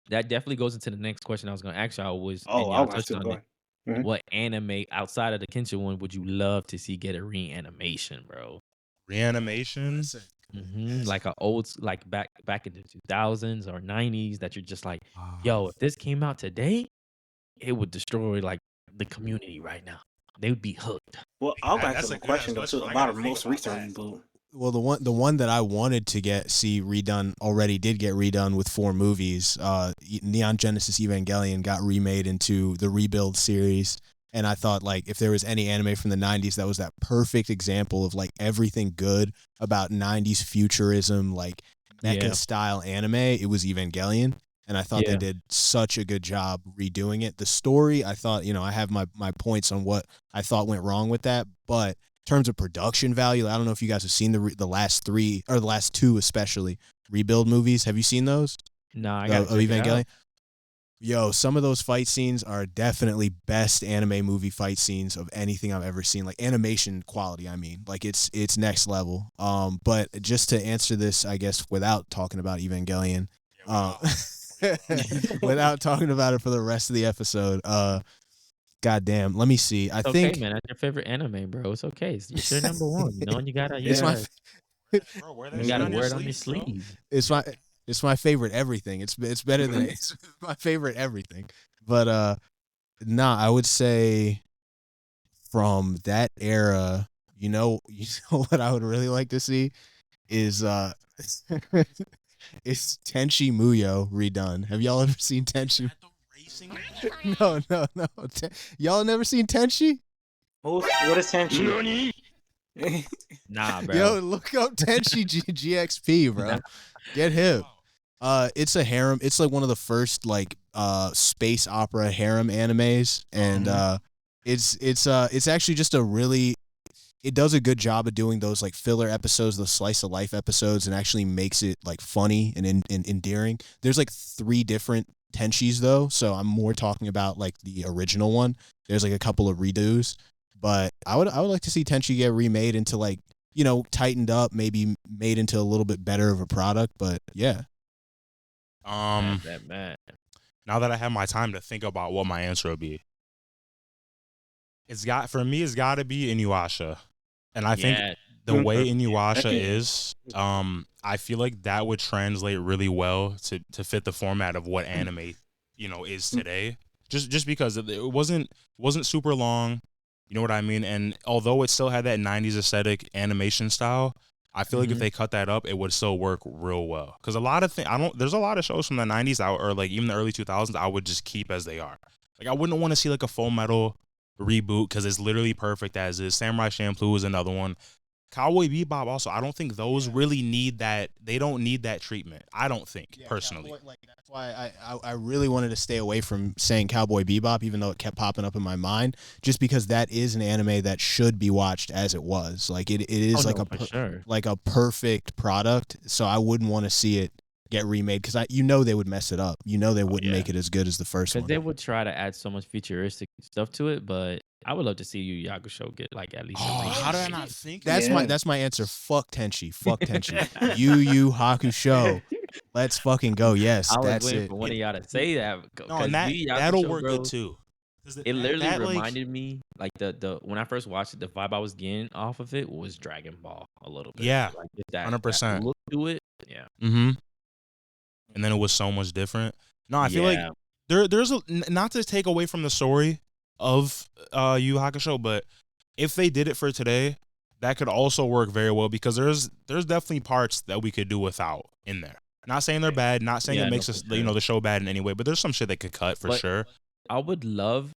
Speaker 2: that definitely goes into the next question I was gonna ask y'all was,
Speaker 3: Oh,
Speaker 2: and
Speaker 3: I
Speaker 2: y'all
Speaker 3: watched
Speaker 2: touched
Speaker 3: it.
Speaker 2: on
Speaker 3: Go
Speaker 2: it.
Speaker 3: ahead.
Speaker 2: What anime outside of the Kenshin one would you love to see get a reanimation, bro?
Speaker 5: Reanimation.
Speaker 2: Like a old, like back in the 2000s or 90s that you're just like, yo, if this came out today, it would destroy like the community right now. They would be hooked.
Speaker 3: Well, I'll back to
Speaker 5: That's a
Speaker 3: the
Speaker 5: good ass
Speaker 3: question though
Speaker 5: question.
Speaker 3: too
Speaker 5: I
Speaker 3: about
Speaker 5: gotta
Speaker 3: our
Speaker 5: think
Speaker 3: most
Speaker 5: about
Speaker 3: recent
Speaker 5: that.
Speaker 3: reboot.
Speaker 4: Well, the one that I wanted to see redone already did get redone with 4 movies. Neon Genesis Evangelion got remade into the Rebuild series, and I thought like if there was any anime from the 90s that was that perfect example of like everything good about 90s futurism, like mecha
Speaker 2: Yeah.
Speaker 4: style anime, it was Evangelion. And I thought they
Speaker 2: Yeah.
Speaker 4: did such a good job redoing it. The story, I thought, I have my points on what I thought went wrong with that, but in terms of production value, I don't know if you guys have seen the last 3 or the last 2 especially rebuild movies. Have you seen those?
Speaker 2: Nah, I gotta check it
Speaker 4: Evangelion?
Speaker 2: out.
Speaker 4: Yo, some of those fight scenes are definitely best anime movie fight scenes of anything I've ever seen. Like animation quality, I mean, like it's next level. But just to answer this, I guess without talking about Evangelion, without talking about it for the rest of the episode, goddamn, let me see. I
Speaker 2: It's
Speaker 4: think
Speaker 2: okay, man. That's your favorite anime, bro. It's okay. It's your number one. You know, you gotta,
Speaker 4: it's my
Speaker 5: Bro, wear
Speaker 2: you
Speaker 5: that shit
Speaker 2: gotta
Speaker 5: on your
Speaker 2: wear it on your
Speaker 5: sleeve, bro.
Speaker 2: sleeve.
Speaker 4: it's my favorite everything. It's better than it's my favorite everything. But nah, I would say from that era, you know what I would really like to see is it's Tenchi Muyo redone. Have y'all ever seen Tenchi? No. Y'all never seen Tenchi?
Speaker 3: What is Tenchi?
Speaker 2: Nah, bro.
Speaker 4: Yo, look up Tenchi GXP, bro. Get him. It's a harem. It's like one of the first like space opera harem animes, and it's actually just a really. It does a good job of doing those like filler episodes, those slice of life episodes, and actually makes it like funny and endearing. There's like 3 different Tenchis though, so I'm more talking about like the original one. There's like a couple of redos, but I would like to see Tenchi get remade into like tightened up, maybe made into a little bit better of a product. But yeah,
Speaker 2: Man.
Speaker 5: Now that I have my time to think about what my answer would be, it's got to be Inuyasha. And I think the way Inuyasha is, I feel like that would translate really well to fit the format of what anime, is today. Just because it wasn't super long, you know what I mean? And although it still had that 90s aesthetic animation style, I feel like if they cut that up, it would still work real well. Because a lot of there's a lot of shows from the 90s or like even the early 2000s I would just keep as they are. Like I wouldn't want to see like a Full Metal reboot because it's literally perfect as is. Samurai Champloo is another one. Cowboy Bebop also. I don't think those really need that. They don't need that treatment. I don't think personally.
Speaker 4: That's why I really wanted to stay away from saying Cowboy Bebop, even though it kept popping up in my mind, just because that is an anime that should be watched as it was. Like it is like a perfect product. So I wouldn't want to see it get remade because they would mess it up. They wouldn't make it as good as the first one.
Speaker 2: Because they would try to add so much futuristic stuff to it, but I would love to see Yu Yu Hakusho get like at least.
Speaker 5: Oh, how did I
Speaker 3: shit.
Speaker 5: not think?
Speaker 4: That's
Speaker 3: Yeah.
Speaker 4: my answer. Fuck Tenchi. Fuck Tenchi. Yu Yu Hakusho. Let's fucking go. Yes,
Speaker 2: I was
Speaker 4: that's
Speaker 2: waiting
Speaker 4: it.
Speaker 2: for one of y'all to say that
Speaker 5: No,
Speaker 2: because
Speaker 5: and
Speaker 2: Yu Yu
Speaker 5: that'll
Speaker 2: Hakusho,
Speaker 5: work
Speaker 2: bro,
Speaker 5: good too. 'Cause
Speaker 2: it literally
Speaker 5: that, like,
Speaker 2: reminded me like the when I first watched it, the vibe I was getting off of it was Dragon Ball a little bit.
Speaker 5: Yeah,
Speaker 2: like just that
Speaker 5: 100%.
Speaker 2: look to it. Yeah,
Speaker 5: Mm-hmm. And then it was so much different. No, I feel like
Speaker 2: Yeah.
Speaker 5: there's not to take away from the story of Yu Yu Hakusho, but if they did it for today, that could also work very well because there's definitely parts that we could do without in there. Not saying they're bad, not saying
Speaker 2: Yeah,
Speaker 5: it
Speaker 2: no,
Speaker 5: makes
Speaker 2: for
Speaker 5: us
Speaker 2: sure.
Speaker 5: the show bad in any way, but there's some shit they could cut for
Speaker 2: But
Speaker 5: sure.
Speaker 2: I would love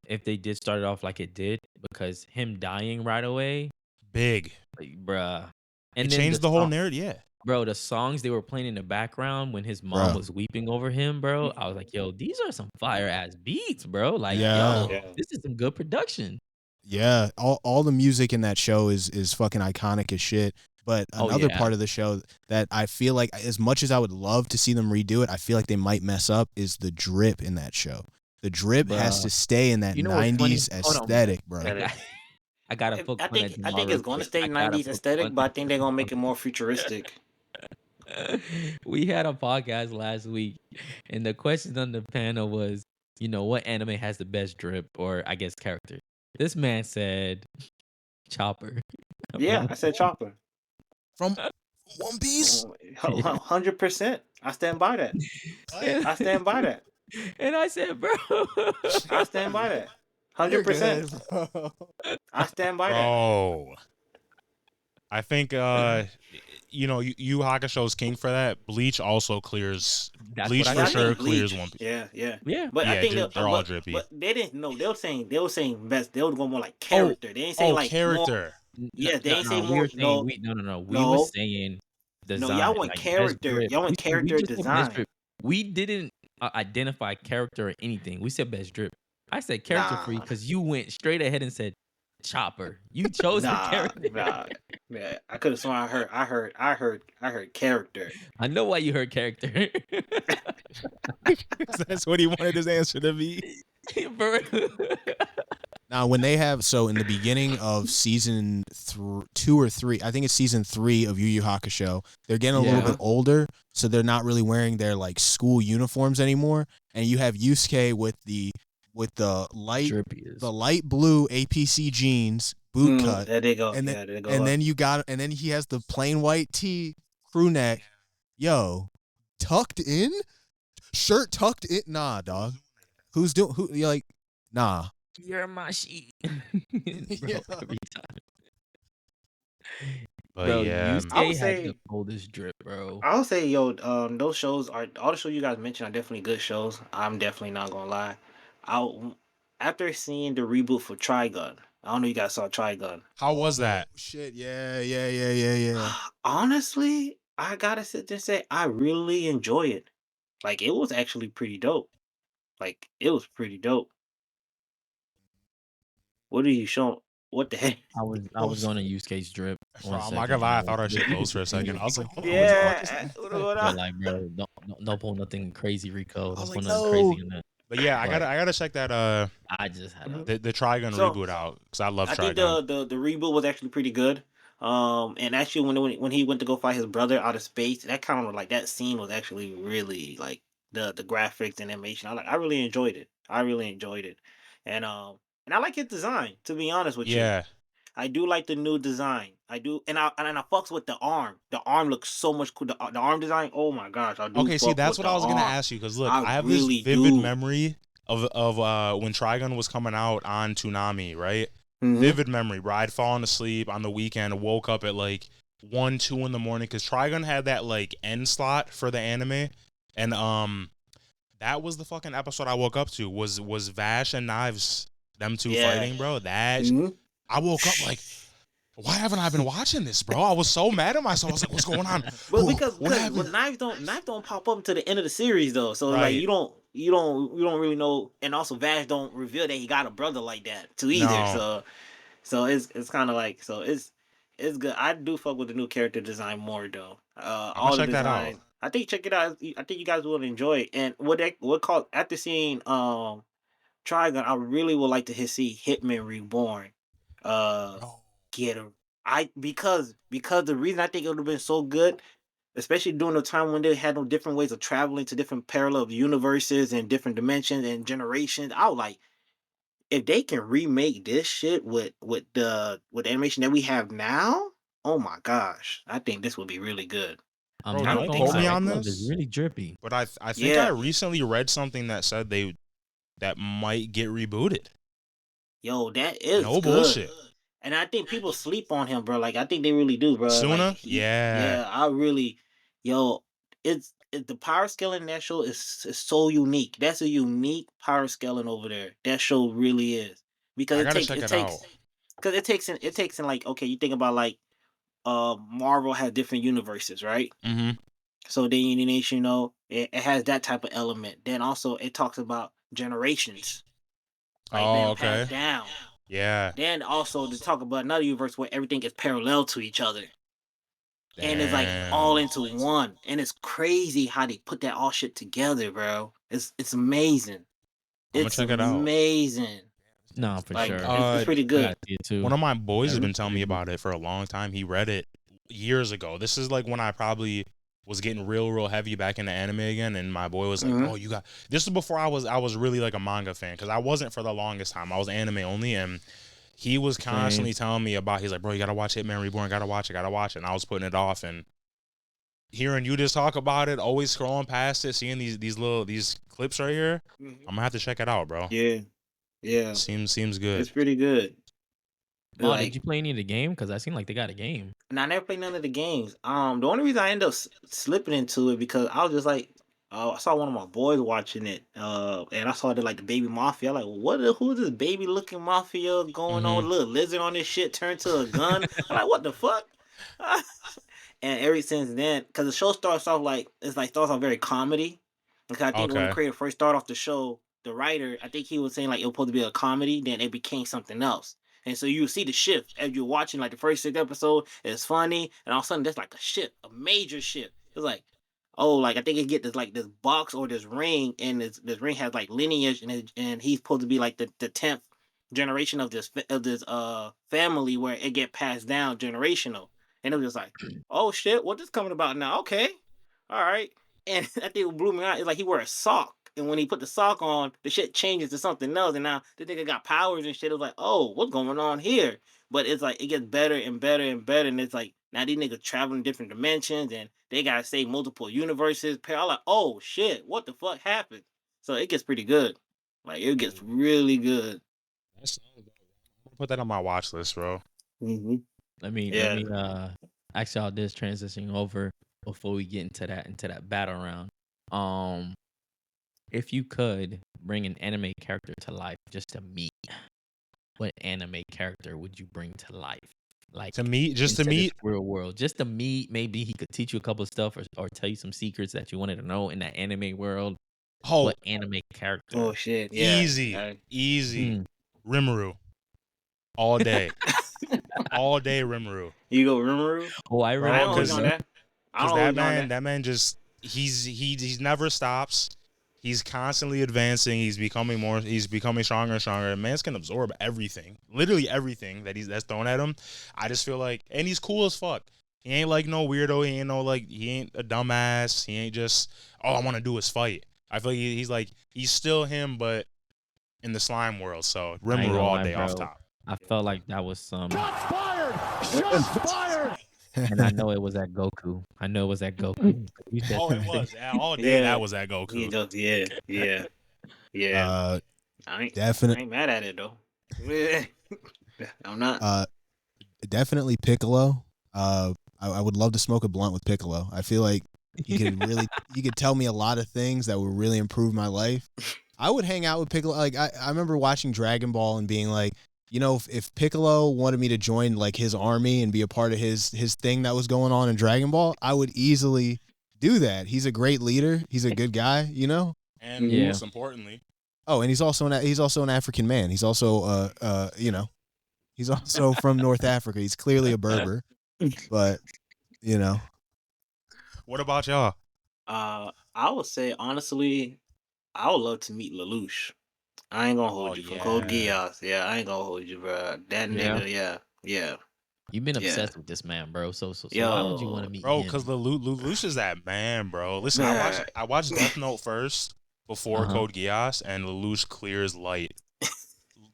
Speaker 2: if they did start it off like it did because him dying right away,
Speaker 5: Big.
Speaker 2: like, bruh.
Speaker 5: It
Speaker 2: And then
Speaker 5: changed the whole narrative. Yeah.
Speaker 2: bro, the songs they were playing in the background when his mom
Speaker 4: Bro.
Speaker 2: was weeping over him, bro. I was like, yo, these are some fire ass beats, bro. Like,
Speaker 4: Yeah.
Speaker 2: yo, this is some good production.
Speaker 4: Yeah, all the music in that show is fucking iconic as shit. But
Speaker 2: Oh,
Speaker 4: another
Speaker 2: yeah.
Speaker 4: part of the show that I feel like, as much as I would love to see them redo it, I feel like they might mess up is the drip in that show. The drip has
Speaker 2: Bruh.
Speaker 4: to stay in that
Speaker 2: You know what's funny?
Speaker 4: 90s
Speaker 2: Hold on.
Speaker 4: aesthetic, bro.
Speaker 2: I gotta poke
Speaker 3: I
Speaker 2: fun at
Speaker 3: think
Speaker 2: Jamal
Speaker 3: it's
Speaker 2: real
Speaker 3: going to
Speaker 2: quick.
Speaker 3: stay
Speaker 2: I gotta
Speaker 3: 90s
Speaker 2: poke
Speaker 3: aesthetic,
Speaker 2: fun.
Speaker 3: but I think they're gonna make it more futuristic.
Speaker 2: We had a podcast last week, and the question on the panel was, what anime has the best drip or I guess character? This man said Chopper.
Speaker 3: Yeah, I said Chopper.
Speaker 4: From One Piece?
Speaker 3: 100%. I stand by that.
Speaker 2: And,
Speaker 3: I stand by that.
Speaker 2: and I said, bro.
Speaker 3: I stand by that.
Speaker 4: You're
Speaker 3: 100%.
Speaker 4: good, bro.
Speaker 3: I stand by that.
Speaker 5: Bro. I think Yu Yu Hakusho's king for that. Bleach also clears.
Speaker 2: That's
Speaker 5: Bleach
Speaker 2: what
Speaker 5: for
Speaker 2: I
Speaker 3: I
Speaker 2: think.
Speaker 5: sure
Speaker 3: think
Speaker 5: clears
Speaker 3: Bleach.
Speaker 5: One Piece.
Speaker 3: Yeah.
Speaker 2: Yeah.
Speaker 3: But I
Speaker 5: Yeah,
Speaker 3: think
Speaker 5: they're all drippy.
Speaker 3: But they didn't know. They were saying best. They were going more like character. They didn't say like more.
Speaker 5: character.
Speaker 3: Yeah, they ain't say
Speaker 2: We
Speaker 3: more.
Speaker 2: were saying no. We were
Speaker 3: No.
Speaker 2: saying design.
Speaker 3: No, y'all want
Speaker 2: like best
Speaker 3: character.
Speaker 2: drip.
Speaker 3: Y'all want
Speaker 2: We
Speaker 3: character
Speaker 2: just said best
Speaker 3: design.
Speaker 2: drip. We didn't identify character or anything. We said best drip. I said character free
Speaker 3: Nah.
Speaker 2: because you went straight ahead and said Chopper. You chose the character.
Speaker 3: Yeah, I could have sworn I heard character.
Speaker 2: I know why you heard character.
Speaker 5: That's what he wanted his answer to be.
Speaker 2: For real.
Speaker 4: Now, when they have, so in the beginning of season 2 or 3, I think it's season 3 of Yu Yu Hakusho, they're getting a little
Speaker 2: Yeah.
Speaker 4: bit older, so they're not really wearing their like school uniforms anymore. And you have Yusuke with the light
Speaker 2: Drippy is.
Speaker 4: the light blue APC jeans, boot cut,
Speaker 3: There they go.
Speaker 4: and
Speaker 3: There they go.
Speaker 4: then he has the plain white tee, crew neck. Yo, tucked in, shirt tucked in. Nah, dog. Who you're like, nah.
Speaker 2: You're my sheet.
Speaker 4: Yeah.
Speaker 2: Every time.
Speaker 5: But
Speaker 2: Bro,
Speaker 5: yeah,
Speaker 2: Yusuke
Speaker 3: I would
Speaker 2: has
Speaker 3: say-
Speaker 2: the coldest drip, bro.
Speaker 3: I'll say, those shows are all the shows you guys mentioned are definitely good shows. I'm definitely not gonna lie. After seeing the reboot for Trigun, I don't know if you guys saw Trigun.
Speaker 5: how was that?
Speaker 4: Shit, yeah.
Speaker 3: Honestly, I gotta sit there and say I really enjoy it. Like it was actually pretty dope. Like it was pretty dope. What are you showing? What the heck?
Speaker 2: I was going to Yusuke's drip.
Speaker 5: Bro,
Speaker 2: One
Speaker 5: I'm not
Speaker 2: second,
Speaker 5: gonna lie, I
Speaker 2: bro.
Speaker 5: thought our shit closed for a second. I was like, hold on,
Speaker 3: Yeah,
Speaker 5: what the fuck is that?
Speaker 3: what's going
Speaker 2: But
Speaker 3: on?
Speaker 2: like, bro, don't pull nothing crazy, Rico.
Speaker 4: was
Speaker 2: Don't
Speaker 4: like,
Speaker 2: pull nothing
Speaker 4: no.
Speaker 2: crazy in that.
Speaker 5: But yeah, I
Speaker 2: But-
Speaker 5: gotta check that
Speaker 2: I just had a
Speaker 5: the Trigun
Speaker 3: So,
Speaker 5: reboot out because I love
Speaker 3: I think
Speaker 5: Trigun.
Speaker 3: the reboot was actually pretty good. And actually when he went to go fight his brother out of space, that kind of like that scene was actually really like the graphics and animation. I really enjoyed it. And I like his design, to be honest with you.
Speaker 5: Yeah,
Speaker 3: I do like the new design. I do, and I fucks with the arm. The arm looks so much cool. The arm design. Oh my gosh! I do.
Speaker 5: okay. See,
Speaker 3: fuck
Speaker 5: that's
Speaker 3: with
Speaker 5: what
Speaker 3: the
Speaker 5: I was gonna
Speaker 3: arm.
Speaker 5: ask you because look,
Speaker 3: I
Speaker 5: I have
Speaker 3: really
Speaker 5: this vivid
Speaker 3: do.
Speaker 5: memory of when Trigun was coming out on Toonami, right?
Speaker 3: Mhm.
Speaker 5: Vivid memory, bro. I'd fallen asleep on the weekend, woke up at like 1, 2 in the morning because Trigun had that like end slot for the anime, and that was the fucking episode I woke up to was Vash and Knives, them two
Speaker 3: Yeah.
Speaker 5: fighting, bro. That
Speaker 3: Mhm.
Speaker 5: I woke up like, why haven't I been watching this, bro? I was so mad at myself. I was like, what's going on?
Speaker 3: But
Speaker 5: Whoa,
Speaker 3: because
Speaker 5: what happened?
Speaker 3: well, knives don't pop up until the end of the series though, so like
Speaker 5: Right.
Speaker 3: you don't really know, and also Vash don't reveal that he got a brother like that too either.
Speaker 5: No.
Speaker 3: So it's kind of like it's good. I do fuck with the new character design more though. All the
Speaker 5: check that out.
Speaker 3: design. I think check it out. I think you guys will enjoy it. And what called after seeing Trigun, I really would like to see Hitman Reborn. Get a because the reason I think it would have been so good, especially during the time when they had no different ways of traveling to different parallel universes and different dimensions and generations. I was like, if they can remake this shit with the animation that we have now, oh my gosh, I think this would be really good.
Speaker 2: I'm
Speaker 5: Bro,
Speaker 2: not
Speaker 5: don't
Speaker 2: gonna
Speaker 5: quote me
Speaker 2: lie,
Speaker 5: on
Speaker 2: that club is
Speaker 5: this.
Speaker 2: really drippy.
Speaker 5: But I think I
Speaker 3: Yeah.
Speaker 5: recently read something that said that might get rebooted.
Speaker 3: Yo, that is
Speaker 5: No
Speaker 3: good.
Speaker 5: bullshit.
Speaker 3: And I think people sleep on him, bro. Like I think they really do, bro.
Speaker 5: Sooner?
Speaker 3: Like
Speaker 5: Yeah.
Speaker 3: I really, yo, it's the power scaling in that show is so unique. That's a unique power scaling over there. That show really is because
Speaker 5: I
Speaker 3: it
Speaker 5: gotta
Speaker 3: takes
Speaker 5: check
Speaker 3: it
Speaker 5: it
Speaker 3: takes
Speaker 5: out.
Speaker 3: because it takes in like okay, you think about like Marvel has different universes, right?
Speaker 5: Mm-hmm.
Speaker 3: So then you know it has that type of element. Then also it talks about generations, like
Speaker 5: Oh,
Speaker 3: being
Speaker 5: okay.
Speaker 3: passed down.
Speaker 5: Yeah.
Speaker 3: Then also to talk about another universe where everything is parallel to each other. And it's like all
Speaker 5: Damn.
Speaker 3: into one. And it's crazy how they put that all shit together, bro. It's amazing.
Speaker 5: I'm gonna
Speaker 3: It's
Speaker 5: check it out.
Speaker 3: amazing.
Speaker 2: No, for
Speaker 3: Like
Speaker 2: sure.
Speaker 3: it's pretty
Speaker 2: I
Speaker 3: good.
Speaker 2: gotta see it too.
Speaker 5: One of my boys has
Speaker 2: That
Speaker 5: been
Speaker 2: looks
Speaker 5: telling me
Speaker 2: pretty good.
Speaker 5: about it for a long time. He read it years ago. This is like when I probably was getting real heavy back into anime again, and my boy was like,
Speaker 3: Mhm.
Speaker 5: "Bro, you got." This is before I was really like a manga fan because I wasn't for the longest time. I was anime only, and he was constantly telling me about. He's like, "Bro, you gotta watch Hitman Reborn. Gotta watch it. Gotta watch it." And I was putting it off, and hearing you just talk about it, always scrolling past it, seeing these clips right here, I'm gonna have to check it out, bro.
Speaker 3: Yeah. Yeah.
Speaker 5: Seems good.
Speaker 3: It's pretty good.
Speaker 2: Ma,
Speaker 3: Like
Speaker 2: did you play any of the game? Because I seem like they got a game.
Speaker 3: and I never played none of the games. The only reason I ended up slipping into it because I was just like, I saw one of my boys watching it, and I saw the like the baby mafia. I'm like, who is this baby looking mafia going on with a little lizard on this shit turned to a gun? I'm like, what the fuck? And ever since then, because the show starts off like starts off very comedy. Because I think when the
Speaker 5: Okay.
Speaker 3: creator first started off the show, the writer, I think he was saying like it was supposed to be a comedy, then it became something else. And so you see the shift as you're watching like the first 6 episodes. It's funny, and all of a sudden there's like a shift, a major shift. It's like, oh, like I think it get this box or this ring, and this ring has like lineage, and he's supposed to be like the 10th generation of this family where it get passed down generational. And it was just like, oh shit, what is coming about now? Okay, all right. And I think what blew me out is like he wore a sock. And when he put the sock on, the shit changes to something else. And now the nigga got powers and shit. It was like, oh, what's going on here? But it's like it gets better and better and better. And it's like now these niggas traveling different dimensions and they gotta save multiple universes. I'm like, oh shit, what the fuck happened? So it gets pretty good. Like it gets really good.
Speaker 5: I'm gonna put that on my watch list, bro.
Speaker 3: Mm-hmm.
Speaker 2: Let me ask y'all this transitioning over before we get into that battle round. If you could bring an anime character to life just to meet, what anime character would you bring to life? Like
Speaker 5: To meet, just to
Speaker 2: into this
Speaker 5: meet.
Speaker 2: real world, just to meet. Maybe he could teach you a couple of stuff or tell you some secrets that you wanted to know in that anime world.
Speaker 5: Oh,
Speaker 2: What anime character?
Speaker 3: Oh shit, yeah.
Speaker 5: easy.
Speaker 2: Mm.
Speaker 5: Rimuru. All day. All day Rimuru.
Speaker 3: You go Rimuru?
Speaker 2: Oh, I
Speaker 5: Bro,
Speaker 3: I
Speaker 2: remember.
Speaker 3: don't always on that. I
Speaker 5: Because
Speaker 3: don't always on
Speaker 5: that man just he's never stops. He's constantly advancing. He's becoming stronger and stronger. The man can absorb everything, literally everything that's thrown at him. I just feel like, and he's cool as fuck. He ain't like no weirdo. He ain't a dumbass. He ain't just all I want to do is fight. I feel like he's still him, but in the slime world. So
Speaker 2: I ain't
Speaker 5: Rimuru
Speaker 2: gonna
Speaker 5: all
Speaker 2: lie,
Speaker 5: day off
Speaker 2: bro.
Speaker 5: top.
Speaker 2: I felt like that was some,
Speaker 6: Shots fired! Shots fired!
Speaker 2: and I know it was at Goku. I know it was at Goku. You said
Speaker 5: Oh, it was all day.
Speaker 3: Yeah.
Speaker 5: That was at Goku.
Speaker 3: Yeah. I ain't
Speaker 4: Definitely,
Speaker 3: mad at it though. I'm not.
Speaker 4: definitely Piccolo. I would love to smoke a blunt with Piccolo. I feel like he could tell me a lot of things that would really improve my life. I would hang out with Piccolo. Like I remember watching Dragon Ball and being like, you know, if Piccolo wanted me to join like his army and be a part of his thing that was going on in Dragon Ball, I would easily do that. He's a great leader. He's a good guy, you know?
Speaker 5: And
Speaker 2: Yeah.
Speaker 5: most importantly,
Speaker 4: Oh, and he's also an African man. He's also you know, he's also from North Africa. He's clearly a Berber. But, you know,
Speaker 5: what about y'all?
Speaker 3: I would say honestly, I would love to meet Lelouch. I ain't gonna hold
Speaker 5: Oh
Speaker 3: you from Code
Speaker 5: yeah.
Speaker 3: Geass. Yeah, I ain't gonna hold you, bro. That
Speaker 2: Yeah.
Speaker 3: nigga, yeah.
Speaker 2: You've been
Speaker 3: Yeah.
Speaker 2: obsessed with this man, bro. So why would you want to
Speaker 3: Yo,
Speaker 2: meet
Speaker 5: Bro,
Speaker 2: him?
Speaker 5: cause Lelouch is that man, bro. Listen,
Speaker 3: man.
Speaker 5: I watched Death Note first before
Speaker 2: Uh-huh.
Speaker 5: Code Geass, and Lelouch clears light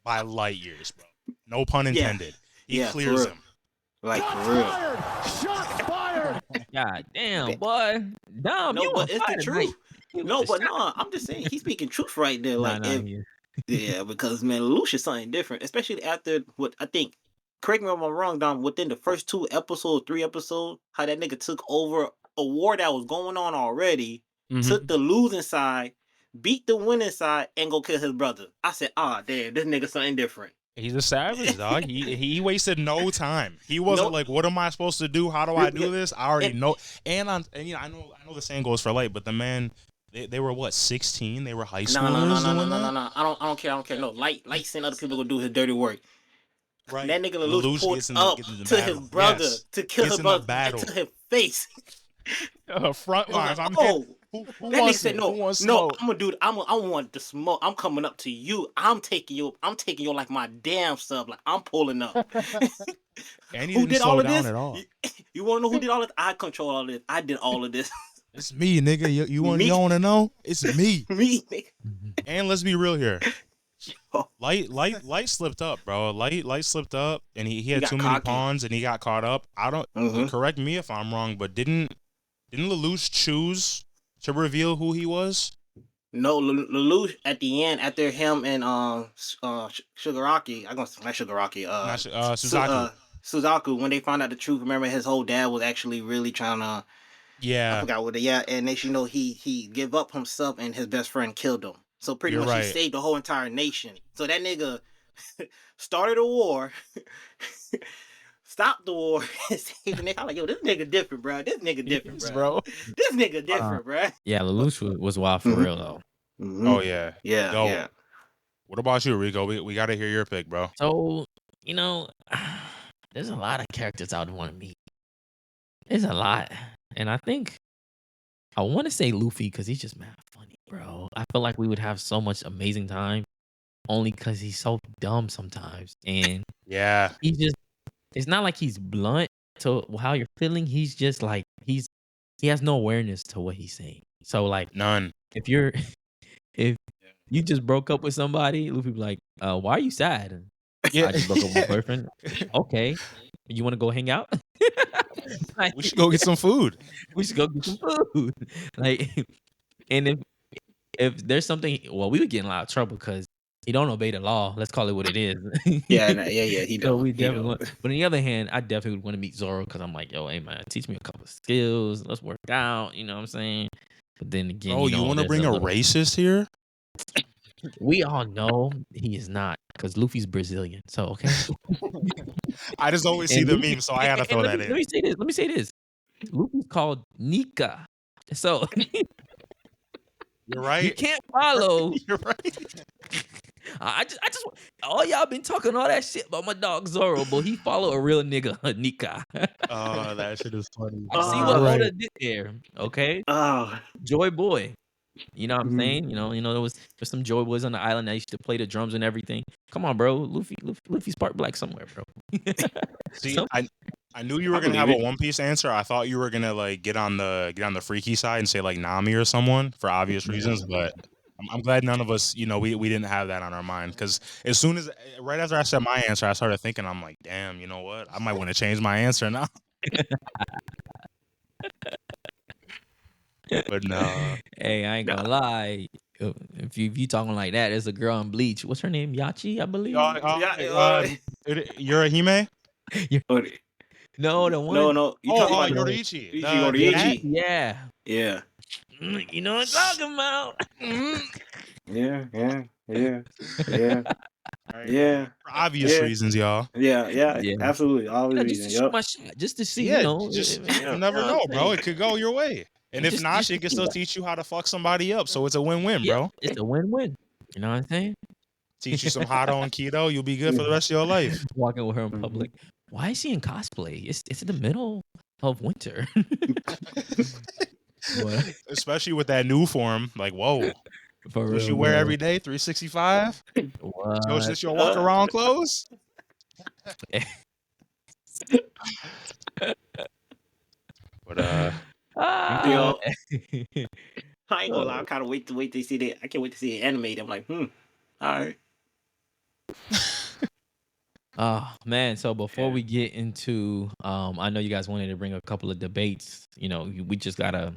Speaker 5: by light years, bro. No pun
Speaker 3: Yeah.
Speaker 5: intended. He
Speaker 3: Yeah, for
Speaker 5: clears
Speaker 3: real.
Speaker 5: him.
Speaker 3: Like for real.
Speaker 2: God damn,
Speaker 3: Ba-
Speaker 2: boy. Dom,
Speaker 3: No,
Speaker 2: you on
Speaker 3: but it's
Speaker 2: fire
Speaker 3: the
Speaker 2: tonight.
Speaker 3: truth.
Speaker 2: You with
Speaker 3: No,
Speaker 2: the
Speaker 3: but
Speaker 2: shot.
Speaker 3: no, I'm just saying he's speaking truth right there.
Speaker 2: Nah,
Speaker 3: Like
Speaker 2: nah,
Speaker 3: if yeah, because man, Lelouch is something different, especially after what I think. Correct me if I'm wrong, Dom. Within the first 2 episodes, 3 episodes, how that nigga took over a war that was going on already, took the losing side, beat the winning side, and go kill his brother. I said, damn, this nigga something different.
Speaker 5: He's a savage, dog. He wasted no time. He wasn't
Speaker 3: No,
Speaker 5: like, what am I supposed to do? How do I do this? I already know. And you know, I know the saying goes for light, but the man, they were what, 16? They were high schoolers doing that.
Speaker 3: no. I don't care. No, light send other people to go do his dirty work.
Speaker 5: Right.
Speaker 3: That nigga Lelouch
Speaker 5: Lelouch
Speaker 3: pulled up
Speaker 5: gets in the
Speaker 3: to his
Speaker 5: battle.
Speaker 3: brother
Speaker 5: Yes.
Speaker 3: to kill
Speaker 5: Gets
Speaker 3: his
Speaker 5: in the
Speaker 3: brother
Speaker 5: battle.
Speaker 3: to his face.
Speaker 5: Front
Speaker 3: I was
Speaker 5: lines.
Speaker 3: like,
Speaker 5: I'm
Speaker 3: oh,
Speaker 5: who
Speaker 3: that nigga
Speaker 5: wants
Speaker 3: said
Speaker 5: it?
Speaker 3: no,
Speaker 5: Who wants
Speaker 3: no.
Speaker 5: smoke?
Speaker 3: I'm gonna do. I want the smoke. I'm coming up to you. I'm taking you like my damn self. Like I'm pulling up.
Speaker 5: And he
Speaker 3: Who
Speaker 5: didn't
Speaker 3: did
Speaker 5: slow
Speaker 3: all of
Speaker 5: down
Speaker 3: this?
Speaker 5: at all.
Speaker 3: You want to know who did all this? I control all this. I did all of this.
Speaker 5: It's me, nigga. You want
Speaker 3: Me.
Speaker 5: to know? It's me.
Speaker 3: Me, nigga.
Speaker 5: And let's be real here.
Speaker 3: Oh,
Speaker 5: Light slipped up, bro. Light slipped up, and he had
Speaker 3: got
Speaker 5: too many
Speaker 3: cocky.
Speaker 5: pawns, and he got caught up. I don't correct me if I'm wrong, but didn't Lelouch choose to reveal who he was?
Speaker 3: No, Lelouch at the end after him and Shigaraki. I'm gonna not Shigaraki.
Speaker 5: Not
Speaker 3: Su-
Speaker 5: Suzaku.
Speaker 3: Suzaku. When they found out the truth, remember his whole dad was actually really trying to. I
Speaker 5: Yeah,
Speaker 3: forgot what. And they, he gave up himself and his best friend killed him. So pretty
Speaker 5: You're
Speaker 3: much he
Speaker 5: right.
Speaker 3: saved the whole entire nation. So that nigga started a war. Stopped the war and saved the nigga. I'm like, yo, this nigga different, bro. This nigga different,
Speaker 5: Yes,
Speaker 3: bro. This nigga different, bro.
Speaker 2: Yeah, Lelouch was wild for
Speaker 3: Mhm.
Speaker 2: real though.
Speaker 5: Oh yeah.
Speaker 3: Yeah,
Speaker 5: Yo,
Speaker 3: yeah.
Speaker 5: what about you, Rico? We got to hear your pick, bro.
Speaker 2: So, you know, there's a lot of characters I would want to meet. There's a lot. And I think I want to say Luffy because he's just mad funny, bro. I feel like we would have so much amazing time only because he's so dumb sometimes. And
Speaker 5: Yeah.
Speaker 2: he just, it's not like he's blunt to how you're feeling. He's just like, he has no awareness to what he's saying. So, like,
Speaker 5: None.
Speaker 2: if if you just broke up with somebody, Luffy be like, why are you sad?
Speaker 5: Yeah.
Speaker 2: I just broke up with my boyfriend. Okay. You want to go hang out? Like,
Speaker 5: We should go get some food.
Speaker 2: we should go get some food. Like, and if there's something, well, we would get in a lot of trouble because he don't obey the law. Let's call it what it is.
Speaker 3: Yeah. He
Speaker 2: So
Speaker 3: don't.
Speaker 2: we
Speaker 3: He
Speaker 2: definitely
Speaker 3: don't.
Speaker 2: want. But on the other hand, I definitely would want to meet Zoro because I'm like, yo, hey man, teach me a couple of skills. Let's work out. You know what I'm saying? But then again,
Speaker 5: Oh, you want to
Speaker 2: there's
Speaker 5: bring a
Speaker 2: little-
Speaker 5: racist here?
Speaker 2: We all know he is not because Luffy's Brazilian. So okay.
Speaker 5: I just always see
Speaker 2: And
Speaker 5: the
Speaker 2: Luffy-
Speaker 5: meme, so I gotta
Speaker 2: and
Speaker 5: throw
Speaker 2: let
Speaker 5: that
Speaker 2: me-
Speaker 5: in.
Speaker 2: Let me say this. Luffy's called Nika. So
Speaker 5: You're
Speaker 2: you
Speaker 5: right.
Speaker 2: can't follow.
Speaker 5: You're right.
Speaker 2: I just all y'all been talking all that shit about my dog Zoro, but he follow a real nigga, Nika.
Speaker 5: Oh, that shit is funny.
Speaker 2: See
Speaker 3: Oh,
Speaker 2: what
Speaker 5: Right.
Speaker 2: Oda did there, okay?
Speaker 3: Oh,
Speaker 2: Joy Boy. You know what I'm
Speaker 3: Mhm.
Speaker 2: saying? There's some Joy Boys on the island that used to play the drums and everything. Come on, bro. Luffy's part black somewhere, bro.
Speaker 5: See,
Speaker 2: Some-
Speaker 5: I knew you were
Speaker 3: I
Speaker 5: gonna have a
Speaker 3: believe it.
Speaker 5: One Piece answer. I thought you were gonna like get on the freaky side and say like Nami or someone for obvious reasons, but I'm glad none of us, we didn't have that on our mind because as soon as right after I said my answer, I started thinking, I'm like, damn, you know what? I might want to change my answer now. But no,
Speaker 2: Hey, I ain't gonna lie. If you talking like that, there's a girl on Bleach. What's her name? Yachi, I believe.
Speaker 5: you're a Hime?
Speaker 2: No, the one.
Speaker 3: no. You talking about
Speaker 5: Yoriichi.
Speaker 3: Yoriichi.
Speaker 2: Yeah.
Speaker 3: Yeah.
Speaker 2: You know what I'm talking about.
Speaker 3: Yeah.
Speaker 5: For obvious
Speaker 3: Yeah.
Speaker 5: reasons, y'all.
Speaker 3: Yeah.
Speaker 2: Yeah.
Speaker 3: Absolutely. Always
Speaker 2: Just to
Speaker 3: reason.
Speaker 2: shoot
Speaker 3: Yep.
Speaker 2: my shot, just to see,
Speaker 5: Yeah,
Speaker 2: you
Speaker 5: you never know, bro. It could go your way. And if
Speaker 2: Just-
Speaker 5: not,
Speaker 2: just
Speaker 5: she
Speaker 2: to
Speaker 5: can
Speaker 2: see
Speaker 5: still
Speaker 2: that.
Speaker 5: teach you how to fuck somebody up. So it's a win-win,
Speaker 2: Yeah,
Speaker 5: bro.
Speaker 2: it's a win-win. You know what I'm saying?
Speaker 5: Teach you some Hado and keto, you'll be good for the rest of your life.
Speaker 2: Walking with her in public. Why is she in cosplay? It's in the middle of winter. What?
Speaker 5: Especially with that new form. Like, whoa.
Speaker 2: For
Speaker 5: What
Speaker 2: real,
Speaker 5: you wear
Speaker 2: bro.
Speaker 5: every day, 365? So
Speaker 2: What?
Speaker 5: it's your walk around clothes? But
Speaker 2: Ah.
Speaker 3: Yo, I ain't gonna lie. I kind of wait to see that. I can't wait to see it animated. I'm like, all right.
Speaker 2: Oh man, so before we get into I know you guys wanted to bring a couple of debates. We just gotta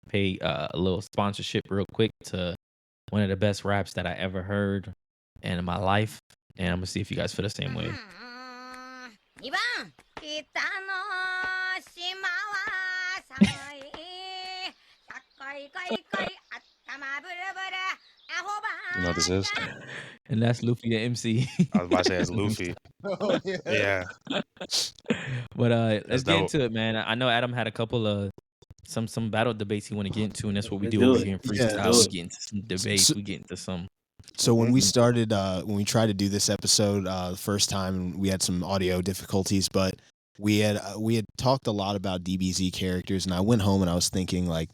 Speaker 2: pay a little sponsorship real quick to one of the best raps that I ever heard in my life. And I'm gonna see if you guys feel the same way.
Speaker 6: 2番北の島は寒いかっこいいこいこい頭ブルブルアホば
Speaker 5: you know what this is?
Speaker 2: And that's Luffy the MC.
Speaker 5: I was about to say it's Luffy.
Speaker 4: Oh, yeah.
Speaker 5: Yeah,
Speaker 2: But let's
Speaker 5: that's
Speaker 2: get
Speaker 5: dope.
Speaker 2: into it, man. I know Adam had a couple of some battle debates he want to get into, and that's what we
Speaker 3: Let's
Speaker 2: do
Speaker 3: do
Speaker 2: over
Speaker 3: it.
Speaker 2: here in
Speaker 4: Yeah,
Speaker 2: freestyle.
Speaker 3: let's
Speaker 2: We
Speaker 3: do
Speaker 2: get into some debates.
Speaker 4: So-
Speaker 2: We get into some.
Speaker 4: So when we started, when we tried to do this episode the first time, we had some audio difficulties, but we had talked a lot about DBZ characters, and I went home and I was thinking like,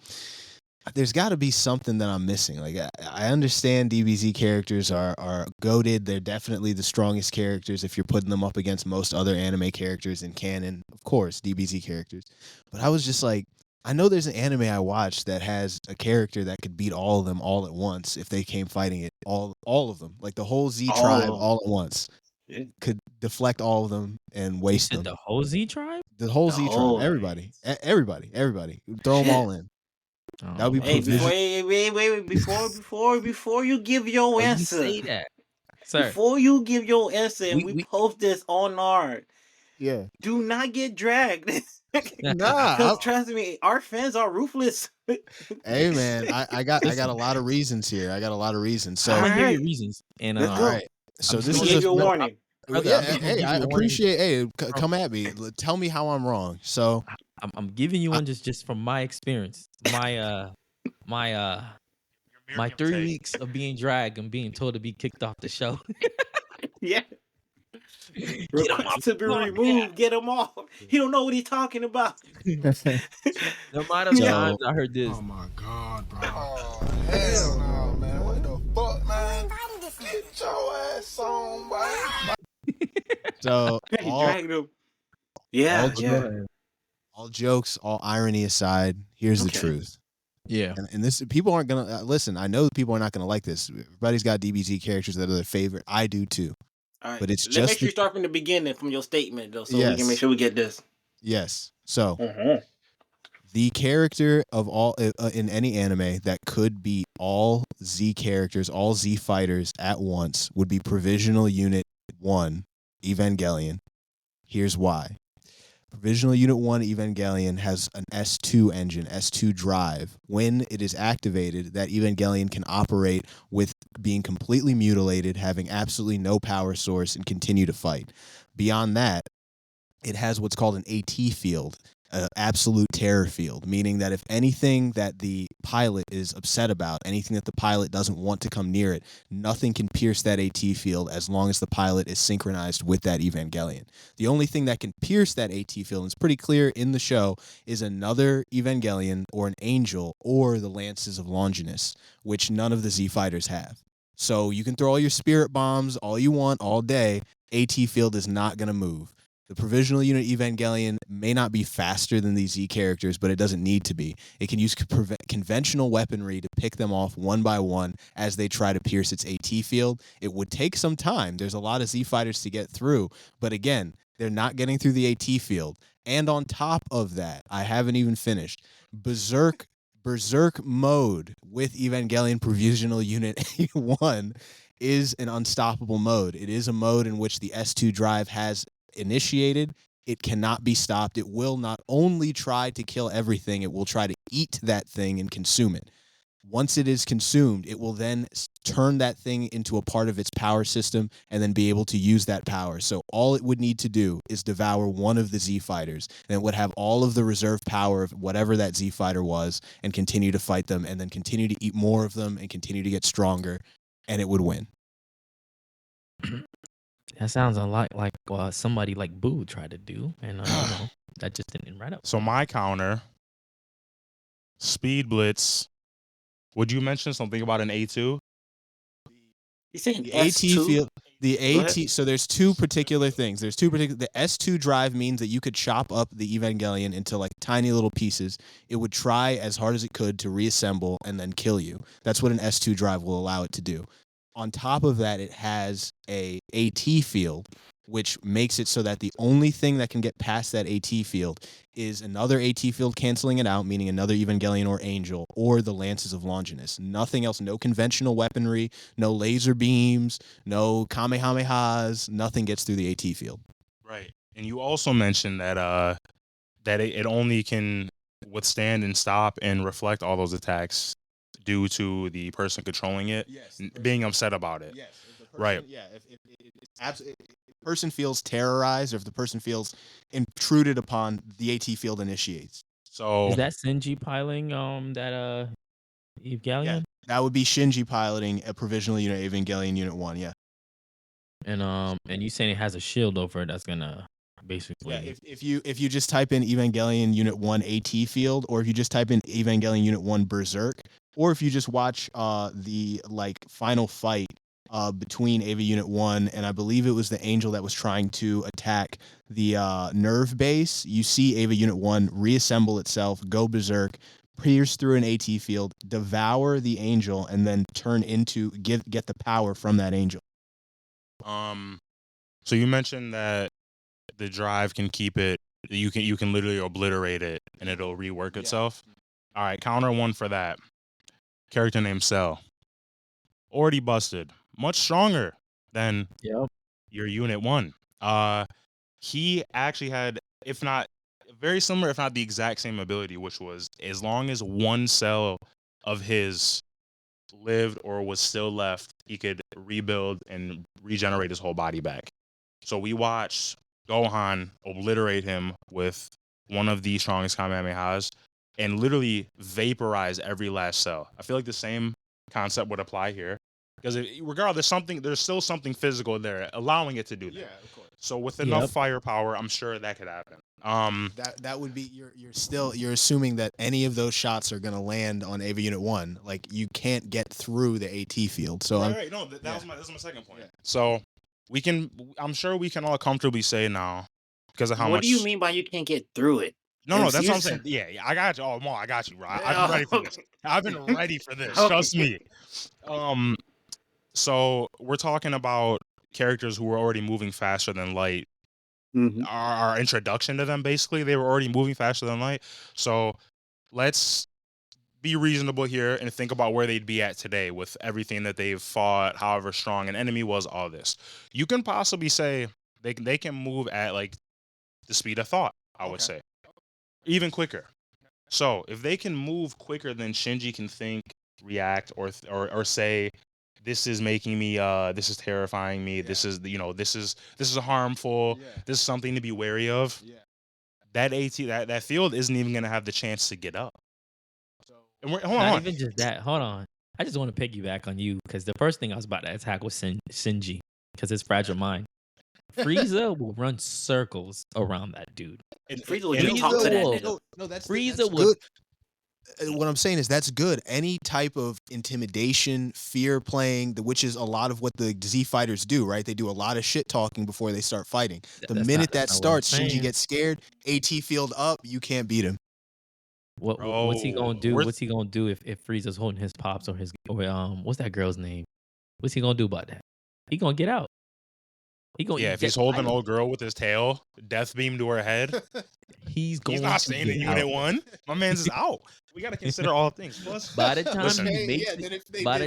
Speaker 4: there's got to be something that I'm missing. Like I understand DBZ characters are goated. They're definitely the strongest characters if you're putting them up against most other anime characters in canon. Of course, DBZ characters. But I was just like, I know there's an anime I watched that has a character that could beat all of them all at once if they came fighting it. All of them, like the whole Z
Speaker 3: All
Speaker 4: tribe,
Speaker 3: of them.
Speaker 4: all at once,
Speaker 3: Yeah.
Speaker 4: could deflect all of them and
Speaker 2: You
Speaker 4: waste
Speaker 2: said
Speaker 4: them.
Speaker 2: the whole Z tribe?
Speaker 4: The whole
Speaker 3: The
Speaker 4: Z tribe,
Speaker 3: whole-
Speaker 4: everybody, everybody, throw them
Speaker 3: Shit.
Speaker 4: all in. That would be
Speaker 3: Hey,
Speaker 4: provision.
Speaker 3: wait, before you give your
Speaker 2: Oh, you
Speaker 3: answer,
Speaker 2: say that, sir.
Speaker 3: before you give your answer, and
Speaker 2: We-
Speaker 3: we post this on our,
Speaker 4: Yeah.
Speaker 3: do not get dragged.
Speaker 4: Nah,
Speaker 3: Because trust me, our fans are ruthless.
Speaker 4: hey man, I got a lot of reasons here. I got a lot of reasons. So
Speaker 2: I'm gonna give
Speaker 3: Alright.
Speaker 2: you reasons, and
Speaker 3: Let's
Speaker 4: all
Speaker 3: go.
Speaker 4: right. So
Speaker 2: I'm
Speaker 4: this
Speaker 2: just
Speaker 3: We
Speaker 4: is
Speaker 3: gave you a
Speaker 2: no,
Speaker 3: warning.
Speaker 2: brother,
Speaker 4: yeah.
Speaker 2: I'm gonna
Speaker 4: Hey,
Speaker 2: give
Speaker 4: I
Speaker 2: you a warning.
Speaker 4: appreciate. Hey, come at me. Tell me how I'm wrong. So
Speaker 2: I'm giving you one just from my experience. My 3 weeks of being dragged and being told to be kicked off the show.
Speaker 3: Yeah.
Speaker 2: Get him
Speaker 3: Request
Speaker 2: off
Speaker 3: to be
Speaker 2: the
Speaker 3: removed. Get him off. He don't know what he's talking about.
Speaker 2: The amount of
Speaker 4: So-
Speaker 2: times I heard this.
Speaker 7: Oh my god, bro.
Speaker 1: Oh, hell no, man. What the fuck, man? Get your ass on, boy.
Speaker 4: so
Speaker 3: He
Speaker 4: all,
Speaker 3: dragged him. Yeah,
Speaker 4: all
Speaker 3: yeah.
Speaker 4: all jokes, all irony aside, here's the
Speaker 3: Okay.
Speaker 4: truth.
Speaker 2: Yeah.
Speaker 4: And this people aren't gonna listen. I know people are not gonna like this. Everybody's got DBZ characters that are their favorite. I do too.
Speaker 3: All right.
Speaker 4: But it's
Speaker 3: Let's
Speaker 4: just
Speaker 3: make sure you
Speaker 4: the-
Speaker 3: start from the beginning, from your statement, though, so we
Speaker 4: Yes.
Speaker 3: can make sure we get this.
Speaker 4: Yes. So
Speaker 3: Mm-hmm.
Speaker 4: the character of all in any anime that could beat all Z characters, all Z fighters at once would be Provisional Unit 1 Evangelion. Here's why. Provisional Unit 1 Evangelion has an S2 engine, S2 drive. When it is activated, that Evangelion can operate with being completely mutilated, having absolutely no power source, and continue to fight. Beyond that, it has what's called an AT field, an absolute terror field, meaning that if anything that the pilot is upset about, anything that the pilot doesn't want to come near it, nothing can pierce that AT field as long as the pilot is synchronized with that Evangelion. The only thing that can pierce that AT field, and it's pretty clear in the show, is another Evangelion or an angel or the Lances of Longinus, which none of the Z fighters have. So you can throw all your spirit bombs all you want all day. AT field is not going to move. The Provisional Unit Evangelion may not be faster than these Z characters, but it doesn't need to be. It can use conventional weaponry to pick them off one by one as they try to pierce its AT field. It would take some time. There's a lot of Z fighters to get through, but again, they're not getting through the AT field. And on top of that, I haven't even finished. Berserk mode with Evangelion Provisional Unit 1 is an unstoppable mode. It is a mode in which the S2 drive has initiated. It cannot be stopped. It will not only try to kill everything, it will try to eat that thing and consume it. Once it is consumed, it will then turn that thing into a part of its power system and then be able to use that power. So all it would need to do is devour one of the Z fighters, and it would have all of the reserve power of whatever that Z fighter was and continue to fight them and then continue to eat more of them and continue to get stronger, and it would win.
Speaker 2: That sounds a lot like somebody like Boo tried to do, and that just didn't right up.
Speaker 5: So my counter, Speed Blitz Would you mention something about an A2?
Speaker 3: You saying
Speaker 4: The AT
Speaker 3: S2?
Speaker 4: field, the
Speaker 3: Go ahead.
Speaker 4: AT. So there's two particular things. There's two particular. The S2 drive means that you could chop up the Evangelion into like tiny little pieces. It would try as hard as it could to reassemble and then kill you. That's what an S2 drive will allow it to do. On top of that, it has a AT field, which makes it so that the only thing that can get past that AT field is another AT field canceling it out, meaning another Evangelion or Angel, or the Lances of Longinus. Nothing else, no conventional weaponry, no laser beams, no Kamehamehas, nothing gets through the AT field.
Speaker 5: Right. And you also mentioned that it only can withstand and stop and reflect all those attacks due to the person controlling it being upset about it.
Speaker 4: Yes. If the person,
Speaker 5: Right.
Speaker 4: Yeah. If the person feels terrorized, or if the person feels intruded upon, the AT field initiates.
Speaker 5: So
Speaker 2: Is that Shinji piling that Evangelion?
Speaker 4: Yeah, that would be Shinji piloting a provisional unit Evangelion Unit 1. Yeah.
Speaker 2: And you saying it has a shield over it that's gonna basically
Speaker 4: Yeah, if you just type in Evangelion Unit 1 AT field, or if you just type in Evangelion Unit 1 Berserk, or if you just watch the like final fight between Ava Unit 1 and I believe it was the Angel that was trying to attack the nerve base, you see Ava Unit 1 reassemble itself, go berserk, pierce through an AT field, devour the Angel, and then turn into get the power from that Angel.
Speaker 5: so you mentioned that the drive can keep it. You can literally obliterate it and it'll rework itself. All right, counter one for that. Character named Cell. Already busted. Much stronger than
Speaker 2: Yep.
Speaker 5: your Unit 1. He actually had, if not very similar, if not the exact same ability, which was as long as one cell of his lived or was still left, he could rebuild and regenerate his whole body back. So we watched Gohan obliterate him with one of the strongest Kamehamehas and literally vaporize every last cell. I feel like the same concept would apply here. Because regardless, there's still something physical there allowing it to do that.
Speaker 4: Yeah, of course.
Speaker 5: So with enough firepower, I'm sure that could happen.
Speaker 4: That would be you're assuming that any of those shots are gonna land on Ava Unit 1. Like you can't get through the AT field. So
Speaker 5: right. No, that was my second point. Yeah. So I'm sure we can all comfortably say now, because of how much.
Speaker 3: What do you mean by you can't get through it?
Speaker 5: No, that's what I'm saying. Yeah, I got you. Oh, Mo, I got you, bro. I've been ready for this. I've been ready for this. Trust me. So we're talking about characters who were already moving faster than light.
Speaker 3: Mm-hmm.
Speaker 5: Our introduction to them, basically, they were already moving faster than light. So let's be reasonable here and think about where they'd be at today with everything that they've fought, however strong an enemy was, all this. You can possibly say they can move at like the speed of thought, I would say. Even quicker. So if they can move quicker than Shinji can think, react, or say, this is making me this is terrifying me, this is this is harmful, this is something to be wary of. That that field isn't even gonna have the chance to get up. And hold on.
Speaker 2: Even just that. Hold on. I just want to piggyback on you because the first thing I was about to attack was Shinji because his fragile mind. Frieza will run circles around that dude.
Speaker 3: Frieza will talk to that nigga.
Speaker 4: No, that's
Speaker 2: Frieza
Speaker 4: good. What I'm saying is that's good. Any type of intimidation, fear playing, which is a lot of what the Z fighters do, right? They do a lot of shit talking before they start fighting. The minute that starts, Shinji gets scared, AT field up, you can't beat him.
Speaker 2: What's he gonna do? What's he gonna do if Frieza's holding his pops or his what's that girl's name? What's he gonna do about that? He gonna get out.
Speaker 5: If he's holding an old girl with his tail, death beam to her head,
Speaker 2: he's
Speaker 5: not staying in Unit 1. My man's is out. We gotta consider all things. Plus,
Speaker 2: by the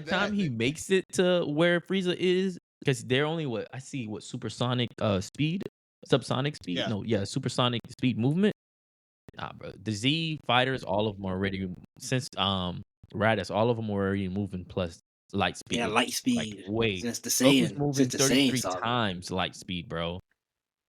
Speaker 2: time he makes it to where Frieza is, because they're only supersonic speed, subsonic speed. Supersonic speed movement. Nah, bro. The Z fighters, all of them are already since Raditz, all of them were already moving plus light speed.
Speaker 3: Yeah, light speed.
Speaker 2: Like, wait,
Speaker 3: since the Saiyan,
Speaker 2: moving 33 times light speed, bro.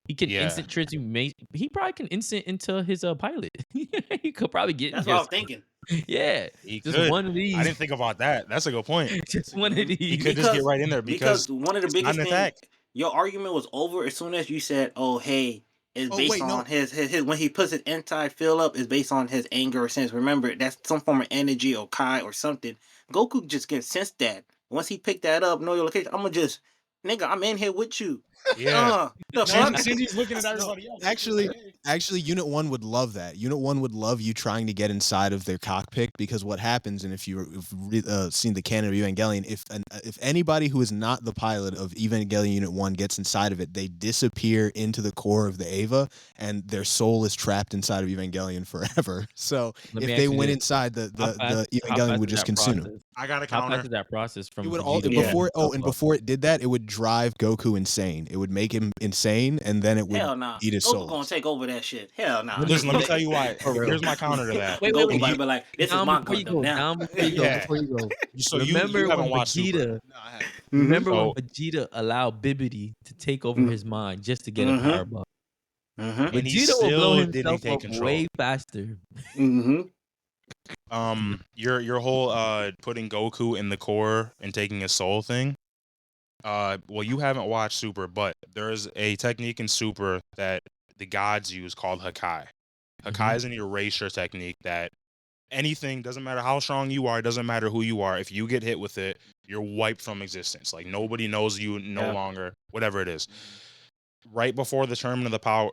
Speaker 2: He can instant transmute. He probably can instant into his pilot. He could probably get.
Speaker 3: That's what I'm thinking.
Speaker 2: Yeah,
Speaker 5: he
Speaker 2: just
Speaker 5: could.
Speaker 2: one of these.
Speaker 5: I didn't think about that. That's a good point.
Speaker 2: Just one of these.
Speaker 5: He could just get right in there because
Speaker 3: one of the biggest things. Your argument was over as soon as you said, "Oh, hey, is
Speaker 4: Oh
Speaker 3: based
Speaker 4: wait, no.
Speaker 3: on his when he puts his inside fill up is based on his anger or sense. Remember, that's some form of energy or kai or something. Goku just can sense that. Once he picked that up, know your location. I'm gonna just, nigga, I'm in here with you.
Speaker 5: Yeah.
Speaker 3: The fuck?
Speaker 5: Shinji's looking at
Speaker 4: No,
Speaker 5: everybody else.
Speaker 4: actually, Unit 1 would love that. Unit 1 would love you trying to get inside of their cockpit because what happens, and if you've seen the canon of Evangelion, if anybody who is not the pilot of Evangelion Unit 1 gets inside of it, they disappear into the core of the Eva, and their soul is trapped inside of Evangelion forever. So
Speaker 2: Let
Speaker 4: if
Speaker 2: me
Speaker 4: they
Speaker 2: ask you
Speaker 4: went
Speaker 2: this:
Speaker 4: inside, the
Speaker 2: how
Speaker 4: Evangelion
Speaker 2: fast
Speaker 4: would
Speaker 2: is
Speaker 4: just
Speaker 2: that
Speaker 4: consume them.
Speaker 2: process?
Speaker 5: I got a
Speaker 2: How fast
Speaker 5: counter.
Speaker 2: is that process from
Speaker 4: It would all
Speaker 2: Vegeta
Speaker 3: Yeah.
Speaker 2: blowing himself up?
Speaker 4: before it did that, it would drive Goku insane. It would make him insane, and then it would
Speaker 3: Hell nah.
Speaker 4: eat his
Speaker 3: Goku
Speaker 4: soul.
Speaker 3: gonna take over that shit. Hell nah.
Speaker 5: Listen, let me tell you why.
Speaker 2: For real.
Speaker 5: Here's my counter to that.
Speaker 2: Wait,
Speaker 3: Goku
Speaker 2: wait.
Speaker 3: about to be like, this is
Speaker 2: Down
Speaker 3: my
Speaker 2: before you
Speaker 3: Gundam
Speaker 2: go.
Speaker 3: now.
Speaker 2: Down before you go.
Speaker 5: Yeah.
Speaker 2: Before you go.
Speaker 5: So
Speaker 2: Remember
Speaker 5: you
Speaker 2: when
Speaker 5: haven't watched Super.
Speaker 2: Vegeta?
Speaker 4: No, I haven't.
Speaker 2: Remember when
Speaker 5: So
Speaker 2: Vegeta allowed Bibidi to take over
Speaker 3: Mhm.
Speaker 2: his mind just to get a
Speaker 3: Mhm.
Speaker 2: power buff?
Speaker 3: Mm-hmm.
Speaker 5: and he
Speaker 2: Vegeta will blow
Speaker 5: still didn't
Speaker 2: himself
Speaker 5: take
Speaker 2: up
Speaker 5: control.
Speaker 2: way faster.
Speaker 3: Mm-hmm.
Speaker 5: Your whole putting Goku in the core and taking his soul thing. Well, you haven't watched Super, but there's a technique in Super that the gods use called Hakai. Hakai is an erasure technique that anything, doesn't matter how strong you are, doesn't matter who you are, if you get hit with it, you're wiped from existence. Like nobody knows you no
Speaker 3: Yeah.
Speaker 5: longer, whatever it is. Right before the tournament of power,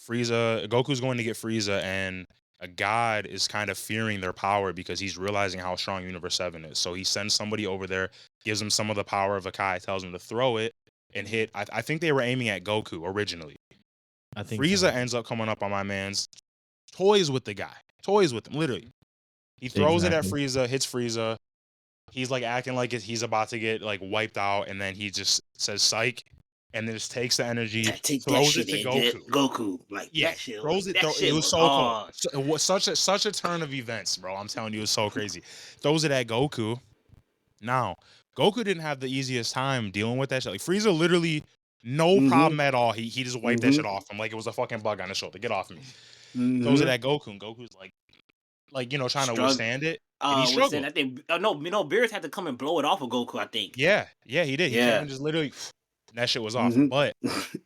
Speaker 5: Goku's going to get Frieza, and a god is kind of fearing their power because he's realizing how strong Universe 7 is. So he sends somebody over there, gives him some of the power of Hakai, tells him to throw it and hit. I think they were aiming at Goku originally.
Speaker 2: I think
Speaker 5: Frieza
Speaker 2: so.
Speaker 5: ends up coming up on my man's, toys with the guy. Toys with him, literally. He throws it at
Speaker 2: Exactly.
Speaker 5: Frieza, hits Frieza. He's like acting like he's about to get like wiped out, and then he just says psych, and then just takes the energy,
Speaker 3: Take that
Speaker 5: throws
Speaker 3: shit
Speaker 5: it to
Speaker 3: in,
Speaker 5: Goku.
Speaker 3: Goku. Like
Speaker 5: Yeah,
Speaker 3: that shit.
Speaker 5: throws it.
Speaker 3: That
Speaker 5: It
Speaker 3: shit
Speaker 5: was
Speaker 3: was
Speaker 5: so cold.
Speaker 3: hard.
Speaker 5: So, it was such a turn of events, bro. I'm telling you, it was so crazy. Throws it at Goku. Now, Goku didn't have the easiest time dealing with that shit. Like Frieza, literally no
Speaker 3: Mhm.
Speaker 5: problem at all. He just wiped that
Speaker 3: Mhm.
Speaker 5: shit off him like it was a fucking bug on his shoulder. Get off me.
Speaker 3: Mhm.
Speaker 5: Throws it at Goku, and Goku's like trying to withstand it, and he struggled.
Speaker 3: I think no, Beerus had to come and blow it off of Goku. I think.
Speaker 5: Yeah, he did. He came
Speaker 3: Yeah.
Speaker 5: and just literally, and that shit was off.
Speaker 3: Mhm.
Speaker 5: But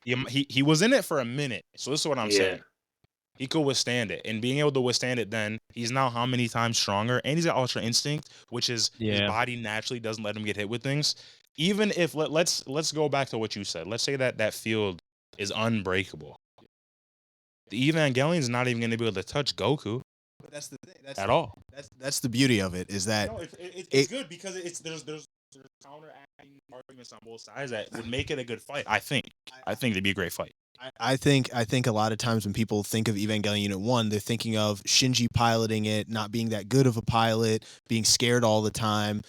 Speaker 5: he was in it for a minute. So this is what I'm
Speaker 3: Yeah.
Speaker 5: saying. He could withstand it, and being able to withstand it, then he's now how many times stronger, and he's got Ultra Instinct, which is his
Speaker 2: Yeah.
Speaker 5: body naturally doesn't let him get hit with things. Even if let's go back to what you said. Let's say that field is unbreakable. The Evangelion's not even going to be able to touch Goku
Speaker 4: But that's the thing.
Speaker 5: at all.
Speaker 4: That's the beauty of it is that
Speaker 5: No, it's
Speaker 4: it-
Speaker 5: good because there's counteracting arguments on both sides that would make it a good fight. I think it'd be a great fight.
Speaker 4: I think a lot of times when people think of Evangelion Unit 1, they're thinking of Shinji piloting it, not being that good of a pilot, being scared all the time.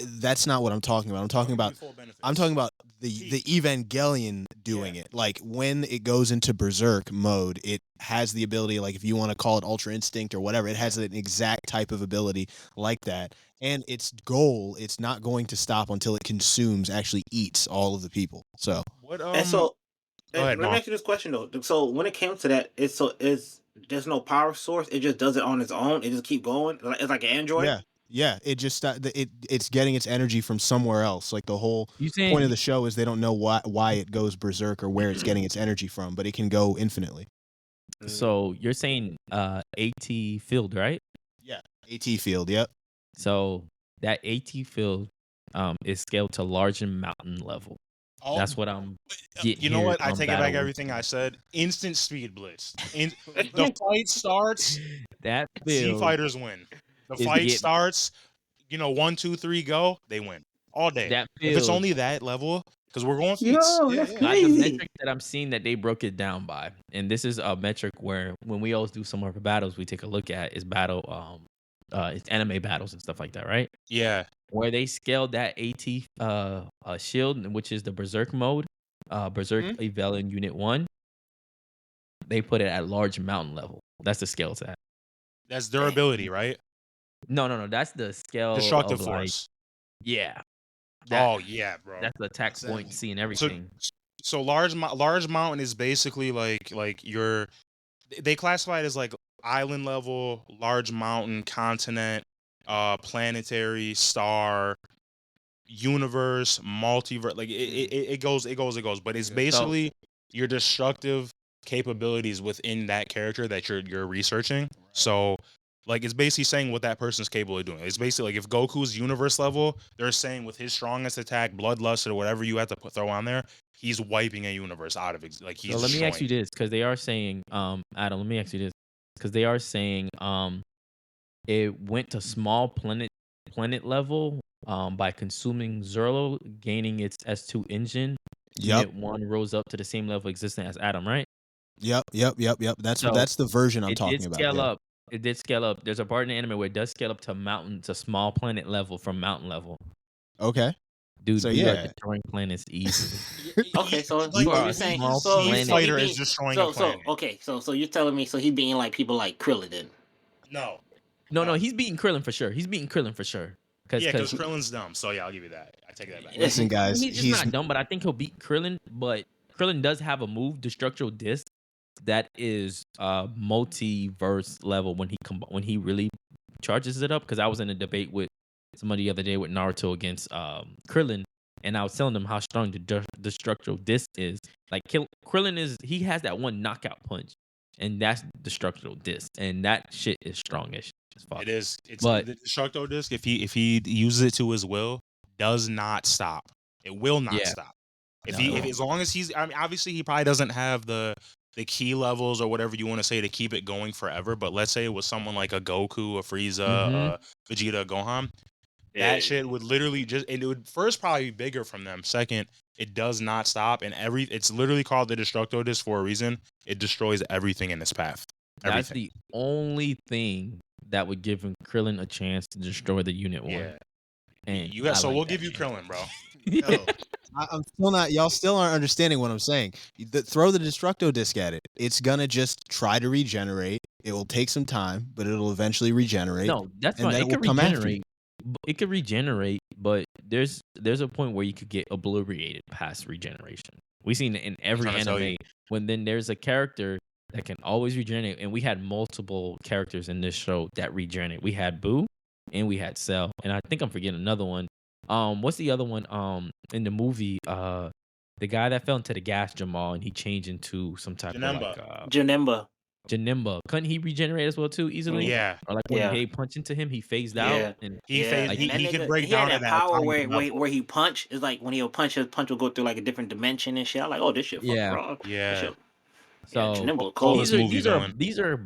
Speaker 4: That's not what I'm talking about. I'm talking about the Evangelion doing it. Like when it goes into Berserk mode, it has the ability, like if you want to call it Ultra Instinct or whatever, it has an exact type of ability like that. And its goal, it's not going to stop until it consumes, actually eats all of the people. So
Speaker 5: What
Speaker 3: And so,
Speaker 5: go ahead,
Speaker 3: let me
Speaker 5: Ma.
Speaker 3: ask you this question though. So when it came to that, it's there's no power source. It just does it on its own. It just keep going. It's like an android.
Speaker 4: yeah, it just it's getting its energy from somewhere else. Like the whole
Speaker 2: You saying
Speaker 4: point of the show is they don't know why it goes berserk or where it's getting its energy from, but it can go infinitely.
Speaker 2: so? You're saying AT field, right?
Speaker 4: Yeah, AT field. Yep.
Speaker 2: So that AT field is scaled to large and mountain level.
Speaker 5: Oh,
Speaker 2: That's what I'm.
Speaker 5: you know what? I take it back everything I said. Instant speed blitz. The fight starts.
Speaker 2: That
Speaker 5: Z
Speaker 2: field
Speaker 5: fighters win. The
Speaker 2: is
Speaker 5: fight
Speaker 2: getting-
Speaker 5: starts. 1, 2, 3, go. They win all day.
Speaker 2: that
Speaker 5: If it's
Speaker 2: field-
Speaker 5: only that level, because we're going
Speaker 3: Yo,
Speaker 5: feats.
Speaker 3: that's
Speaker 2: Not the
Speaker 3: crazy.
Speaker 2: metric that I'm seeing that they broke it down by, and this is a metric where when we always do some of our battles, we take a look at is battle, it's anime battles and stuff like that, right?
Speaker 5: Yeah.
Speaker 2: Where they scaled that AT shield, which is the Berserk mode, Berserk Evangelion Unit 1. They put it at large mountain level. That's the scale to that.
Speaker 5: That's durability, right?
Speaker 2: No. That's the scale
Speaker 5: Destructive
Speaker 2: of, like,
Speaker 5: force.
Speaker 2: yeah.
Speaker 5: Oh yeah, bro.
Speaker 2: That's the attack
Speaker 4: What's that
Speaker 2: point,
Speaker 4: mean?
Speaker 2: seeing everything.
Speaker 5: So large mountain is basically like your. They classify it as like island level, large mountain, continent, planetary, star, universe, multiverse. Like it goes. But it's basically your destructive capabilities within that character that you're researching. So like it's basically saying what that person's capable of doing. It's basically like if Goku's universe level, they're saying with his strongest attack, bloodlust or whatever you have to throw on there, he's wiping a universe out of like he's
Speaker 2: So let me ask you
Speaker 5: destroying.
Speaker 2: this, because they are saying, Adam, let me ask you this, because they are saying, it went to small planet level, by consuming Zerlo, gaining its S2 engine.
Speaker 4: Yep.
Speaker 2: Unit 1 rose up to the same level existing as Adam, right?
Speaker 4: Yep. That's
Speaker 2: So
Speaker 4: the version I'm
Speaker 2: it did
Speaker 4: talking about.
Speaker 2: scale
Speaker 4: Yeah.
Speaker 2: up. It did scale up. There's a part in the anime where it does scale up to small planet level from mountain level.
Speaker 4: Okay.
Speaker 2: Dude,
Speaker 4: So,
Speaker 2: we are
Speaker 4: yeah.
Speaker 2: destroying planets easily.
Speaker 3: Okay, so
Speaker 5: Like,
Speaker 2: You are
Speaker 3: you're
Speaker 2: a
Speaker 3: saying
Speaker 2: small
Speaker 3: so
Speaker 2: planet.
Speaker 3: so he
Speaker 5: Fighter is
Speaker 3: being
Speaker 5: destroying a planet.
Speaker 3: so you're telling me so he being like people like Krillin then?
Speaker 5: No.
Speaker 2: No, he's beating Krillin for sure. He's beating Krillin for sure.
Speaker 5: Yeah, because
Speaker 2: Because
Speaker 5: Krillin's dumb. So yeah, I'll give you that. I take that back.
Speaker 4: Listen, guys,
Speaker 2: he's just not dumb, but I think he'll beat Krillin. But Krillin does have a move, Destructural Disc, that is multiverse level when he really charges it up. Because I was in a debate with somebody the other day with Naruto against Krillin, and I was telling them how strong the Destructural Disc is. Like Krillin he has that one knockout punch, and that's Destructural Disc, and that shit is strong as fuck.
Speaker 5: It is. It's
Speaker 2: But
Speaker 5: the Destructo Disc. If he uses it to his will, does not stop. It will not
Speaker 2: Yeah.
Speaker 5: stop. If
Speaker 2: No, it
Speaker 5: he, if,
Speaker 2: won't.
Speaker 5: as long as he's, I mean, obviously he probably doesn't have the key levels or whatever you want to say to keep it going forever. But let's say it was someone like a Goku, a Frieza,
Speaker 2: Mhm.
Speaker 5: Vegeta, a Gohan.
Speaker 3: Yeah.
Speaker 5: That shit would literally and it would first probably be bigger from them. Second, it does not stop, and it's literally called the Destructo Disc for a reason. It destroys everything in its path.
Speaker 2: That's
Speaker 5: Everything.
Speaker 2: the only thing that would give Krillin a chance to destroy the Unit 1.
Speaker 5: Yeah.
Speaker 2: And
Speaker 5: You got,
Speaker 2: I
Speaker 5: so
Speaker 2: like
Speaker 5: we'll
Speaker 2: that
Speaker 5: give you
Speaker 2: shit.
Speaker 5: Krillin, bro.
Speaker 4: No, I'm still not. Y'all still aren't understanding what I'm saying. Throw the Destructo Disc at it. It's gonna just try to regenerate. It will take some time, but it'll eventually regenerate.
Speaker 2: No, that's
Speaker 4: and
Speaker 2: fine.
Speaker 4: then
Speaker 2: It
Speaker 4: it will
Speaker 2: could
Speaker 4: come after you.
Speaker 2: regenerate. It could regenerate, but there's a point where you could get obliterated past regeneration. We've seen it in every
Speaker 5: trying to tell you.
Speaker 2: anime when then there's a character that can always regenerate, and we had multiple characters in this show that regenerate. We had Boo and we had Cell, and I think I'm forgetting another one. What's the other one? In the movie, the guy that fell into the gas Jamal and he changed into some type of like
Speaker 3: Janemba.
Speaker 2: Janemba. Couldn't he regenerate as well too easily?
Speaker 5: Yeah.
Speaker 2: Or like when
Speaker 3: Yeah.
Speaker 2: they punch into him, he phased
Speaker 3: Yeah.
Speaker 2: out and
Speaker 5: He
Speaker 3: Yeah,
Speaker 5: phased,
Speaker 3: and that
Speaker 5: he
Speaker 3: nigga,
Speaker 5: could break
Speaker 3: he had
Speaker 5: down at
Speaker 3: that
Speaker 5: that
Speaker 3: power
Speaker 5: tiny level.
Speaker 3: where he punch is like when he'll punch, his punch will go through like a different dimension and shit. I'm like, oh, this shit fucking
Speaker 2: Yeah.
Speaker 3: wrong.
Speaker 5: Yeah.
Speaker 2: so
Speaker 3: Janemba
Speaker 5: Call
Speaker 3: cold.
Speaker 5: this movie villain.
Speaker 2: these are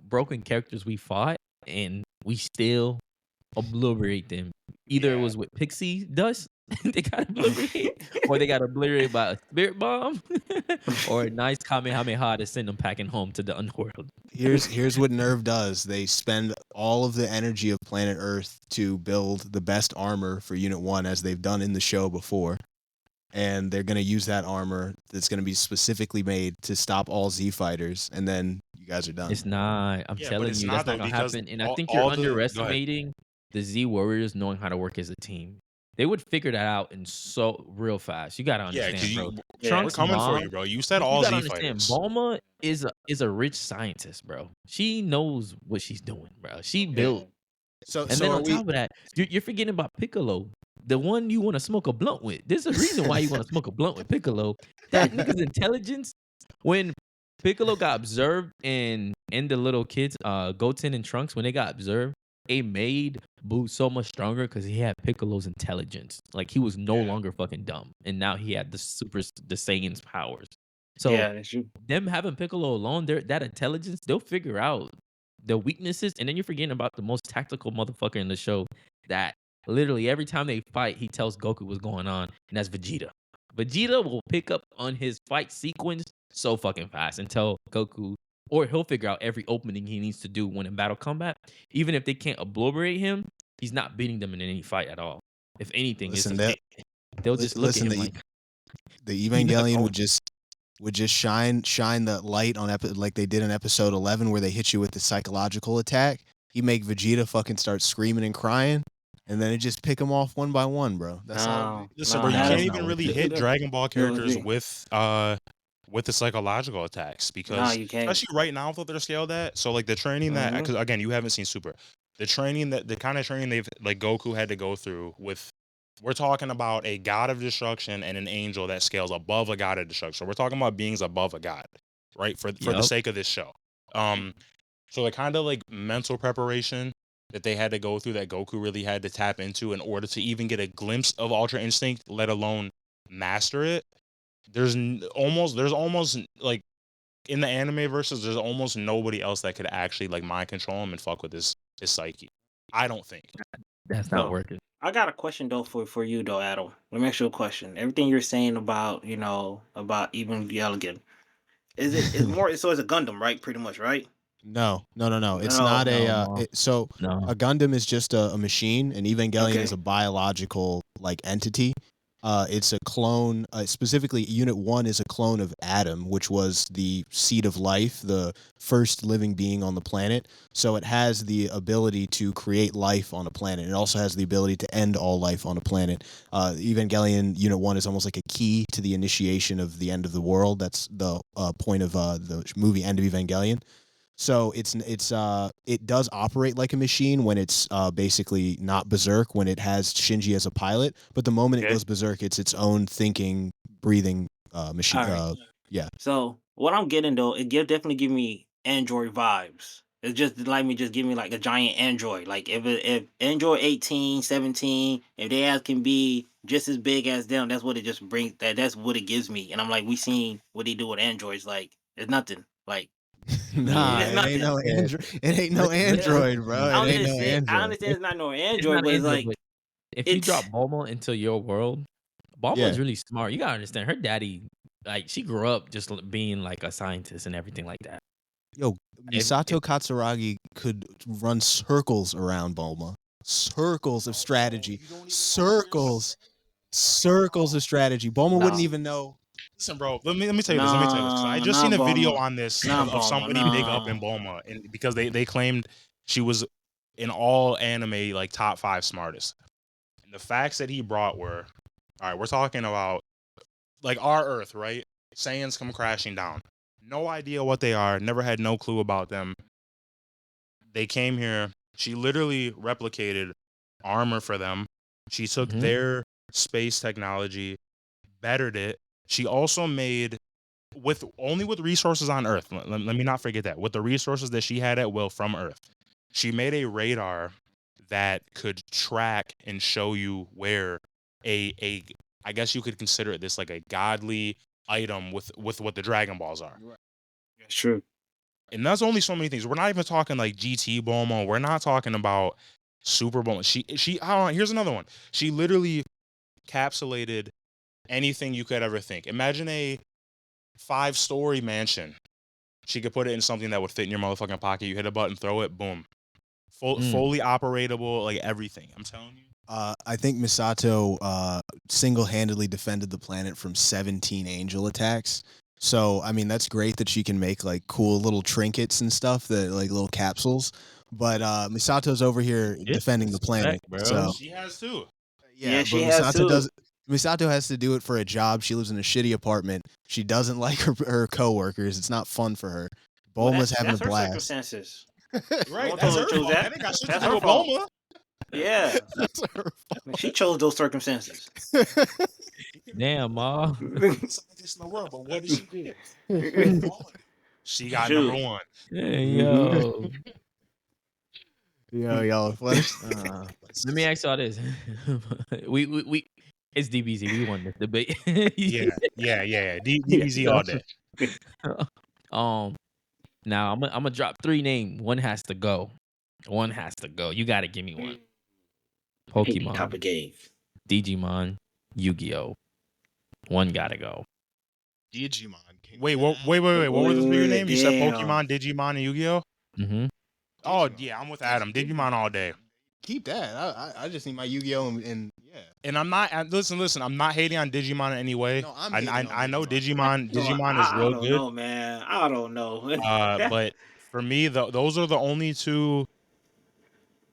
Speaker 2: broken characters we fought and we still obliterate them. Either it
Speaker 5: Yeah.
Speaker 2: was with pixie dust, they got obliterated, or they got obliterated by a spirit bomb, or a nice Kamehameha to send them packing home to the underworld.
Speaker 4: Here's what Nerve does. They spend all of the energy of planet Earth to build the best armor for Unit 1 as they've done in the show before. And they're going to use that armor that's going to be specifically made to stop all Z fighters, and then you guys are done.
Speaker 2: It's not. I'm
Speaker 5: Yeah, but
Speaker 2: telling
Speaker 5: it's
Speaker 2: you,
Speaker 5: not,
Speaker 2: that's not
Speaker 5: though,
Speaker 2: gonna
Speaker 5: because
Speaker 2: happen. And I think
Speaker 5: all
Speaker 2: you're
Speaker 5: the- go ahead.
Speaker 2: underestimating the Z Warriors knowing how to work as a team. They would figure that out in so real fast. You gotta
Speaker 5: Yeah,
Speaker 2: understand,
Speaker 5: because
Speaker 2: bro.
Speaker 5: we're
Speaker 2: Trunks'
Speaker 5: coming for
Speaker 2: mom,
Speaker 5: you, bro. You said
Speaker 2: you
Speaker 5: all
Speaker 2: gotta
Speaker 5: Z
Speaker 2: understand.
Speaker 5: fighters.
Speaker 2: Bulma is a rich scientist, bro. She knows what she's doing, bro. She built,
Speaker 4: So,
Speaker 2: and
Speaker 4: so
Speaker 2: then
Speaker 4: are
Speaker 2: on
Speaker 4: we?
Speaker 2: top of that, you're forgetting about Piccolo, the one you want to smoke a blunt with. There's a reason why you want to smoke a blunt with Piccolo. That nigga's intelligence. When Piccolo got observed and the little kids, Goten and Trunks, when they got observed, it made Boo so much stronger because he had Piccolo's intelligence. Like he was no
Speaker 5: Yeah.
Speaker 2: longer fucking dumb, and now he had the Saiyan's powers. So
Speaker 3: Yeah, that's true.
Speaker 2: them having Piccolo alone, that intelligence, they'll figure out the weaknesses, and then you're forgetting about the most tactical motherfucker in the show. That literally every time they fight, he tells Goku what's going on, and that's Vegeta. Vegeta will pick up on his fight sequence so fucking fast and tell Goku, or he'll figure out every opening he needs to do when in battle combat. Even if they can't obliterate him, he's not beating them in any fight at all. If anything,
Speaker 4: Listen,
Speaker 2: they'll just look
Speaker 4: listen,
Speaker 2: at him like
Speaker 4: the
Speaker 2: not
Speaker 4: Evangelion
Speaker 2: going.
Speaker 4: would just shine the light on like they did in episode 11 where they hit you with the psychological attack. He make Vegeta fucking start screaming and crying, and then it just pick them off one by one, bro. That's all.
Speaker 5: Listen, bro, you
Speaker 4: that's
Speaker 5: can't
Speaker 4: not
Speaker 5: even
Speaker 4: what
Speaker 5: really
Speaker 4: it
Speaker 5: hit
Speaker 3: is.
Speaker 5: Dragon Ball characters
Speaker 3: agree.
Speaker 5: with the psychological attacks
Speaker 3: Nah,
Speaker 5: because
Speaker 3: you can't.
Speaker 5: especially right now with they're scaled at. So like the training that
Speaker 3: Mhm.
Speaker 5: because again you haven't seen Super, the kind of training they've like Goku had to go through with we're talking about a god of destruction and an angel that scales above a god of destruction. So we're talking about beings above a god, right? For the
Speaker 2: Yep.
Speaker 5: sake of this show. So the kind of like mental preparation that they had to go through, that Goku really had to tap into in order to even get a glimpse of Ultra Instinct, let alone master it. There's almost like in the anime versus, there's almost nobody else that could actually like mind control him and fuck with his psyche. I don't think.
Speaker 2: That's not
Speaker 3: So
Speaker 2: working.
Speaker 3: I got a question though for you though, Adam. Let me ask you a question. Everything you're saying about about even Elegant, is more so it's a Gundam, right? Pretty much, right?
Speaker 4: No. It's
Speaker 3: No.
Speaker 4: not a.
Speaker 2: No.
Speaker 4: So
Speaker 2: No.
Speaker 4: a Gundam is just a machine, and Evangelion
Speaker 3: Okay.
Speaker 4: is a biological like entity. It's a clone. Specifically, Unit 1 is a clone of Adam, which was the seed of life, the first living being on the planet. So it has the ability to create life on a planet. It also has the ability to end all life on a planet. Evangelion Unit 1 is almost like a key to the initiation of the end of the world. That's the point of the movie End of Evangelion. So it does operate like a machine when it's basically not berserk, when it has Shinji as a pilot. But the moment it
Speaker 3: Okay.
Speaker 4: goes berserk, it's its own thinking, breathing machine.
Speaker 3: All right.
Speaker 4: Yeah.
Speaker 3: So what I'm getting though, definitely give me Android vibes. It's just just give me like a giant Android. Like if Android 18, 17, if they ass can be just as big as them, that's what it just brings. That's what it gives me. And I'm like, we seen what they do with Androids. Like it's nothing. Like
Speaker 4: Nah,
Speaker 3: it's
Speaker 4: it ain't no
Speaker 3: nothing.
Speaker 4: Android. It ain't no
Speaker 2: Listen,
Speaker 4: Android, bro.
Speaker 3: I
Speaker 4: It ain't no
Speaker 3: understand. I
Speaker 4: Android.
Speaker 3: understand it's not no
Speaker 2: it's
Speaker 3: Android,
Speaker 2: not
Speaker 3: but it's
Speaker 2: Android,
Speaker 3: like
Speaker 2: but if you
Speaker 3: it's
Speaker 2: drop Bulma into your world, Bulma
Speaker 4: Yeah.
Speaker 2: is really smart. You gotta understand, her daddy, like, she grew up just being like a scientist and everything like that.
Speaker 4: Yo,
Speaker 2: If
Speaker 4: Misato Katsuragi could run circles around Bulma. Circles of strategy. Circles. Circles of strategy. Bulma wouldn't
Speaker 3: no,
Speaker 4: even know.
Speaker 5: Listen, bro. Let me tell you this. Let me tell you this, because I just
Speaker 3: not
Speaker 5: seen a video
Speaker 3: Bulma,
Speaker 5: on this
Speaker 3: not
Speaker 5: of
Speaker 3: Bulma,
Speaker 5: somebody big up in
Speaker 3: no.
Speaker 5: Bulma, and because they claimed she was in all anime like top 5 smartest. And the facts that he brought were, all right, we're talking about like our Earth, right? Saiyans come crashing down. No idea what they are. Never had no clue about them. They came here. She literally replicated armor for them. She took
Speaker 2: Mhm.
Speaker 5: their space technology, bettered it. She also made with resources on Earth. Let me not forget that. With the resources that she had at will from Earth, she made a radar that could track and show you where a I guess you could consider it this like a godly item with what the Dragon Balls are.
Speaker 3: That's true.
Speaker 5: And that's only so many things. We're not even talking like GT Bulma. We're not talking about Super Bulma. She hold on, here's another one. She literally capsulated anything you could ever think. Imagine a 5-story mansion. She could put it in something that would fit in your motherfucking pocket. You hit a button, throw it, boom. Fully operatable, like everything. I'm telling you.
Speaker 4: I think Misato single-handedly defended the planet from 17 angel attacks. So, I mean, that's great that she can make like cool little trinkets and stuff, that like little capsules. But Misato's over here defending the planet.
Speaker 2: Disrespect, bro.
Speaker 4: So,
Speaker 5: She has too.
Speaker 3: Yeah,
Speaker 4: but
Speaker 3: she has too.
Speaker 4: Misato has to do it for a job. She lives in a shitty apartment. She doesn't like her coworkers. It's not fun for her.
Speaker 3: Well,
Speaker 4: Bulma's having a
Speaker 3: that's her
Speaker 4: blast.
Speaker 3: circumstances.
Speaker 5: Right,
Speaker 3: Won't
Speaker 5: that's
Speaker 3: tell
Speaker 5: her
Speaker 3: choose
Speaker 5: fault.
Speaker 3: that.
Speaker 5: That ain't got shit to
Speaker 3: That's
Speaker 5: do
Speaker 3: her
Speaker 5: with
Speaker 3: fault.
Speaker 5: Bulma.
Speaker 3: Yeah,
Speaker 4: That's her
Speaker 3: she chose those circumstances.
Speaker 2: Damn, Ma.
Speaker 5: This in the world, but what did she do? She got
Speaker 3: Shoot.
Speaker 5: number 1.
Speaker 2: Hey, yo.
Speaker 4: Yo,
Speaker 2: Let me ask y'all this. we it's DBZ. We won this debate.
Speaker 5: Yeah. DBZ all day.
Speaker 2: Um now I'm gonna drop 3 names. One has to go. One has to go. You gotta give me one.
Speaker 3: Hate these type
Speaker 2: Pokemon,
Speaker 3: of games.
Speaker 2: Digimon, Yu-Gi-Oh. One gotta go.
Speaker 4: Digimon.
Speaker 5: Wait. What was the 3 name? You said
Speaker 3: Damn.
Speaker 5: Pokemon, Digimon, and Yu-Gi-Oh?
Speaker 2: Mm-hmm.
Speaker 5: Oh, yeah, I'm with Adam. Digimon all day.
Speaker 4: Keep that. I just need my Yu-Gi-Oh and yeah.
Speaker 5: And I'm not listen. I'm not hating on Digimon in any way.
Speaker 4: No, I'm hating on
Speaker 5: I know
Speaker 4: Digimon.
Speaker 5: Digimon is
Speaker 3: I
Speaker 5: real
Speaker 3: don't
Speaker 5: good.
Speaker 3: know, man. I don't know.
Speaker 5: But for me, those are the only 2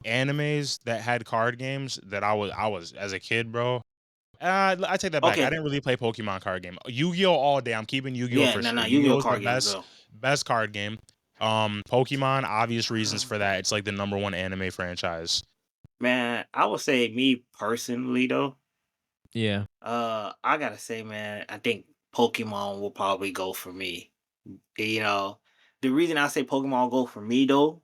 Speaker 5: animes that had card games that I was as a kid, bro. I take that back.
Speaker 3: Okay.
Speaker 5: I didn't really play Pokemon card game. Yu-Gi-Oh all day. I'm keeping Yu-Gi-Oh
Speaker 3: Yeah,
Speaker 5: for sure.
Speaker 3: Yu-Gi-Oh
Speaker 5: Yu-Gi-Oh is the
Speaker 3: card games though.
Speaker 5: best card game. Pokemon, obvious reasons for that. It's like the #1 anime franchise.
Speaker 3: Man, I would say me personally though,
Speaker 2: Yeah.
Speaker 3: I gotta say, man, I think Pokemon will probably go for me. You know, the reason I say Pokemon go for me though,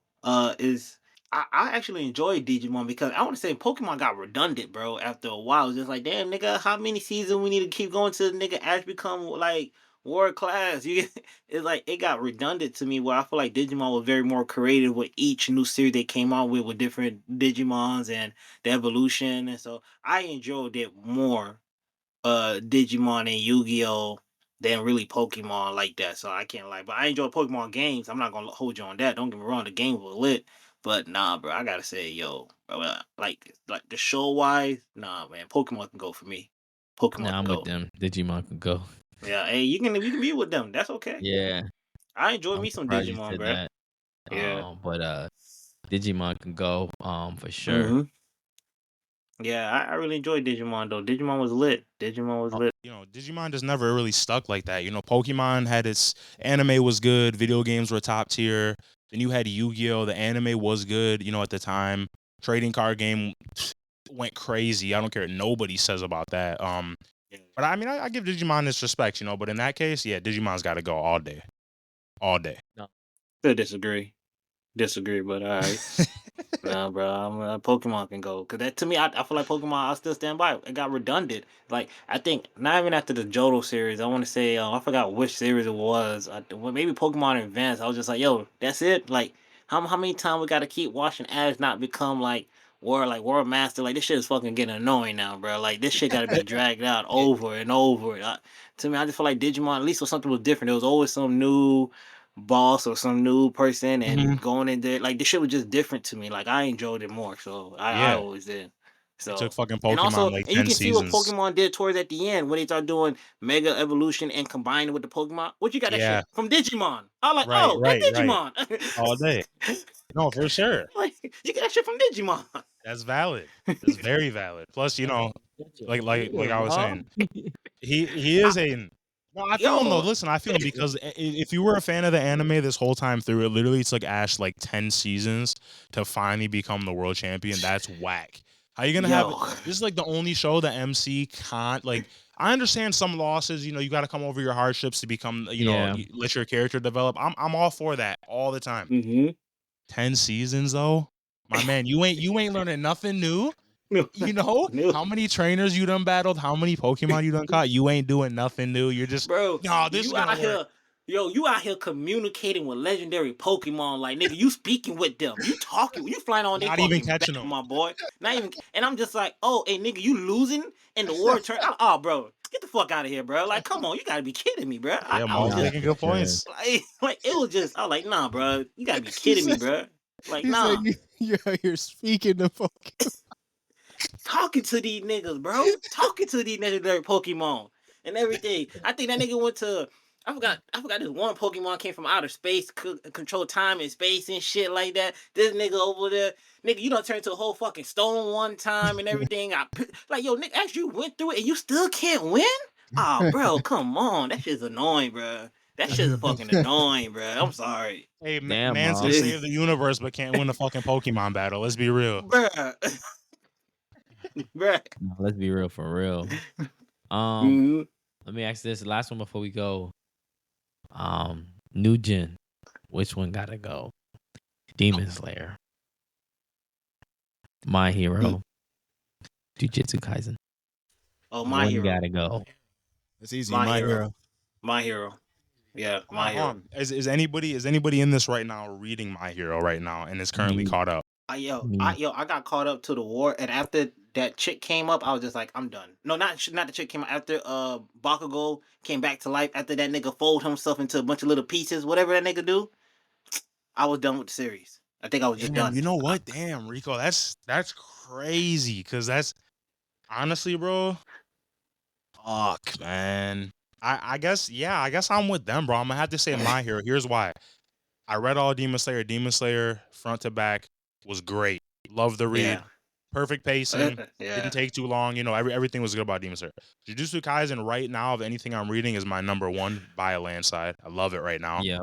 Speaker 3: is I actually enjoy Digimon because I want to say Pokemon got redundant, bro. After a while, it's just like, damn, nigga, how many seasons we need to keep going to the nigga Ash become like world class? It's like it got redundant to me. Where I feel like Digimon was very more creative with each new series they came out with different Digimons and the evolution, and so I enjoyed it more Digimon and Yu-Gi-Oh than really Pokemon like that. So I can't lie. But I enjoy Pokemon games. I'm not gonna hold you on that. Don't get me wrong, the game was lit. But nah, bro, I gotta say, yo, bro, like the show wise, nah, man, Pokemon can go for me. Pokemon
Speaker 2: Nah,
Speaker 3: can
Speaker 2: I'm with
Speaker 3: go.
Speaker 2: them. Digimon can go.
Speaker 3: Yeah, hey, you can be with them. That's okay.
Speaker 2: Yeah.
Speaker 3: I enjoy
Speaker 2: I'm
Speaker 3: me some
Speaker 2: surprised you
Speaker 3: Digimon,
Speaker 2: said
Speaker 3: bro.
Speaker 2: that.
Speaker 3: Yeah.
Speaker 2: But Digimon can go. For sure.
Speaker 3: Mm-hmm. Yeah, I really enjoyed Digimon though. Digimon was lit. Digimon was lit.
Speaker 5: You know, Digimon just never really stuck like that. You know, Pokemon had its anime was good, video games were top tier. Then you had Yu-Gi-Oh! The anime was good, you know, at the time. Trading card game went crazy. I don't care what nobody says about that. But I mean, I give Digimon its respect, you know. But in that case, yeah, Digimon's got to go all day, all day.
Speaker 2: No.
Speaker 3: Still disagree, but all right. Nah, bro, Pokemon can go because that to me, I feel like Pokemon. I still stand by it. It got redundant. Like I think not even after the Johto series. I want to say I forgot which series it was. Well, maybe Pokemon Advance. I was just like, yo, that's it. Like how many times we got to keep watching Ash not become like world master? Like this shit is fucking getting annoying now, bro. Like this shit got to be dragged out over and over. To me, I just feel like Digimon at least was something was different. There was always some new boss or some new person
Speaker 5: Hmm.
Speaker 3: and going in there like this shit was just different to me. Like I enjoyed it more. So I
Speaker 5: Yeah,
Speaker 3: always did.
Speaker 5: it took
Speaker 3: So
Speaker 5: fucking
Speaker 3: and
Speaker 5: Pokemon
Speaker 3: also
Speaker 5: like
Speaker 3: and you
Speaker 5: 10
Speaker 3: can see what
Speaker 5: seasons.
Speaker 3: Pokemon did towards at the end when they start doing Mega Evolution and combining with the Pokemon. What you got that
Speaker 5: Yeah,
Speaker 3: shit from Digimon? I was like,
Speaker 5: right,
Speaker 3: oh,
Speaker 5: right,
Speaker 3: that's
Speaker 5: right.
Speaker 3: Digimon.
Speaker 5: All day. No, for sure.
Speaker 3: Like you got that shit from Digimon.
Speaker 5: That's valid. It's very valid. Plus, you know, like I was saying, he
Speaker 3: I,
Speaker 5: is a. No, I feel him though.
Speaker 3: yo,
Speaker 5: Listen, I feel him because if you were a fan of the anime this whole time through, it literally took Ash like 10 seasons to finally become the world champion. That's whack. How you gonna have it?
Speaker 3: yo.
Speaker 5: This is like the only show that MC can't like. I understand some losses. You know, you got to come over your hardships to become. You know,
Speaker 2: Yeah.
Speaker 5: let your character develop. I'm all for that all the time.
Speaker 3: Mm-hmm.
Speaker 5: 10 seasons though, my man, you ain't learning nothing new.
Speaker 3: No,
Speaker 5: You know
Speaker 3: no.
Speaker 5: how many trainers you done battled, how many Pokemon you done caught. You ain't doing nothing new. You're just
Speaker 3: Bro,
Speaker 5: no. This is
Speaker 3: you
Speaker 5: gonna
Speaker 3: out
Speaker 5: work.
Speaker 3: here, yo, you out here communicating with legendary Pokemon, like nigga, you speaking with them, you talking, you flying on their
Speaker 5: Not even
Speaker 3: fucking back,
Speaker 5: catching them.
Speaker 3: my boy. Not even, and I'm just like, oh, hey nigga, you losing in the war turn? Oh, bro, get the fuck out of here, bro. Like, come on, you gotta be kidding me, bro. I,
Speaker 5: Yeah,
Speaker 3: I was
Speaker 5: Maul's
Speaker 2: Nah,
Speaker 3: just
Speaker 5: making
Speaker 2: for
Speaker 5: good
Speaker 2: sure.
Speaker 5: points.
Speaker 3: like, it was just, I was like, nah, bro, you gotta be
Speaker 4: he
Speaker 3: kidding me,
Speaker 4: said,
Speaker 3: bro. Like,
Speaker 4: he said
Speaker 3: nah.
Speaker 4: you're speaking the Pokemon.
Speaker 3: Talking to these niggas, bro. Talking to these legendary Pokemon and everything. I think that nigga went to. I forgot this one Pokemon came from outer space, could control time and space and shit like that. This nigga over there, nigga, you don't turn into a whole fucking stone one time and everything. Like, yo, nigga, as you went through it and you still can't win? Ah, bro, come on. That shit's annoying, bro. That shit's fucking annoying, bro. I'm sorry.
Speaker 5: Hey,
Speaker 2: Damn,
Speaker 5: man can
Speaker 2: Mom.
Speaker 5: save the universe but can't win a fucking Pokemon battle. Let's be real.
Speaker 3: Bruh. Bruh.
Speaker 2: Nah, let's be real for real.
Speaker 3: Mhm.
Speaker 2: Let me ask this last one before we go. New gen. Which one gotta go? Demon Slayer, My Hero, Jujutsu Kaisen.
Speaker 3: Oh, My
Speaker 2: One
Speaker 3: Hero.
Speaker 2: gotta go.
Speaker 4: It's easy.
Speaker 3: My
Speaker 4: My
Speaker 3: Hero.
Speaker 4: hero.
Speaker 3: My Hero. Yeah, My
Speaker 5: Hold
Speaker 3: Hero.
Speaker 5: on. Is anybody in this right now reading My Hero right now and is currently
Speaker 2: Me,
Speaker 5: caught up?
Speaker 2: me.
Speaker 3: I got caught up to the war, and after that chick came up, I was just like, I'm done. No, not the chick came up after Bakugo came back to life. After that nigga fold himself into a bunch of little pieces, whatever that nigga do, I was done with the series. I think I was just
Speaker 5: Damn,
Speaker 3: done.
Speaker 5: you know what? Damn, Rico, that's crazy. Cause that's honestly, bro. Fuck, man. I guess, yeah, I guess I'm with them, bro. I'm gonna have to say My Hero. Here's why. I read all Demon Slayer. Demon Slayer front to back was great. Love the read.
Speaker 3: Yeah,
Speaker 5: Perfect pacing. Didn't
Speaker 3: yeah.
Speaker 5: take too long. You know, everything was good about Demon Slayer. Jujutsu Kaisen right now of anything I'm reading is my number one by a landslide. I love it right now.
Speaker 2: Yeah.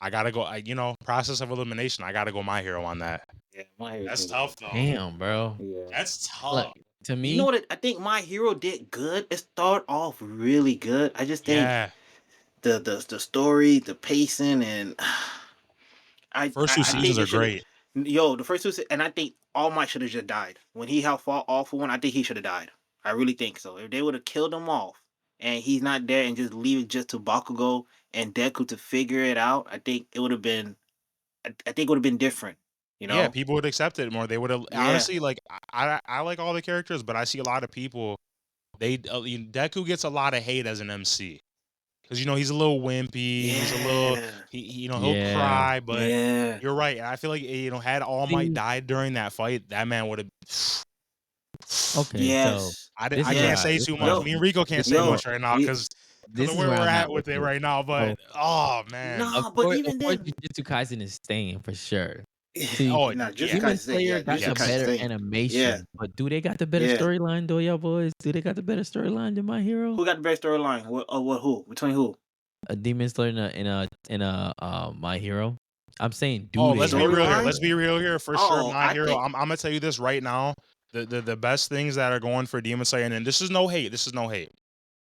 Speaker 5: I gotta go. Process of elimination. I gotta go My Hero on that.
Speaker 3: Yeah, My Hero.
Speaker 5: That's tough though.
Speaker 2: Damn, bro.
Speaker 3: Yeah.
Speaker 5: That's
Speaker 2: Look,
Speaker 5: tough.
Speaker 2: To
Speaker 3: You know
Speaker 2: me,
Speaker 3: what? I think My Hero did good. It started off really good. I just think
Speaker 5: Yeah.
Speaker 3: the story, the pacing, and
Speaker 5: First two
Speaker 3: I think
Speaker 5: seasons
Speaker 3: they
Speaker 5: are
Speaker 3: should have.
Speaker 5: great.
Speaker 3: Yo, the first two, and I think All Might should have just died when he had fought all for one. I think he should have died. I really think so. If they would have killed him off, and he's not there, and just leave it just to Bakugo and Deku to figure it out, I think it would have been. I think it would have been different. You
Speaker 5: Yeah,
Speaker 3: know?
Speaker 5: people would accept it more. They would have
Speaker 3: Yeah.
Speaker 5: honestly like I like all the characters, but I see a lot of people. Deku gets a lot of hate as an MC because he's a little wimpy. He's a little
Speaker 3: Yeah.
Speaker 5: he'll
Speaker 2: yeah.
Speaker 5: cry, but
Speaker 3: Yeah.
Speaker 5: you're right. I feel like had All Might
Speaker 2: See,
Speaker 5: died during that fight, that man would have.
Speaker 2: okay, so
Speaker 3: Yes.
Speaker 2: this
Speaker 5: I
Speaker 2: is what
Speaker 5: can't
Speaker 3: Yes.
Speaker 2: I
Speaker 5: say
Speaker 2: this
Speaker 5: too
Speaker 2: is what
Speaker 5: much.
Speaker 2: I
Speaker 3: Yo.
Speaker 5: Me and Rico can't say
Speaker 3: Yo.
Speaker 5: much right now
Speaker 3: y-
Speaker 5: because
Speaker 2: this
Speaker 5: of
Speaker 2: is
Speaker 5: where
Speaker 2: where
Speaker 5: we're
Speaker 2: I'm at
Speaker 5: at
Speaker 2: with
Speaker 5: with it
Speaker 2: it.
Speaker 5: right now.
Speaker 2: So
Speaker 5: But oh man,
Speaker 3: Nah, but even
Speaker 2: of course,
Speaker 3: then.
Speaker 2: Jujutsu Kaisen is staying for sure. See,
Speaker 5: oh
Speaker 3: Nah, Jujutsu
Speaker 5: yeah,
Speaker 2: Demon
Speaker 3: Kaisen saying,
Speaker 2: Slayer
Speaker 3: yeah,
Speaker 2: got the
Speaker 3: Jujutsu
Speaker 5: yes.
Speaker 3: Kaisen
Speaker 2: better
Speaker 3: saying. Yeah.
Speaker 2: animation, but do they got the better
Speaker 3: Yeah.
Speaker 2: storyline though, y'all boys? Do they got the better storyline than My Hero?
Speaker 3: Who got the best storyline? What? Who? Between who?
Speaker 2: A Demon Slayer in a My Hero. I'm saying,
Speaker 5: Oh,
Speaker 2: do they
Speaker 5: let's
Speaker 2: have
Speaker 5: be
Speaker 2: the
Speaker 5: real here.
Speaker 2: better?
Speaker 3: Storyline?
Speaker 5: Let's be real here for sure.
Speaker 3: Oh,
Speaker 5: My
Speaker 3: I
Speaker 5: Hero.
Speaker 3: think.
Speaker 5: I'm gonna tell you this right now. The best things that are going for Demon Slayer, and this is no hate. This is no hate.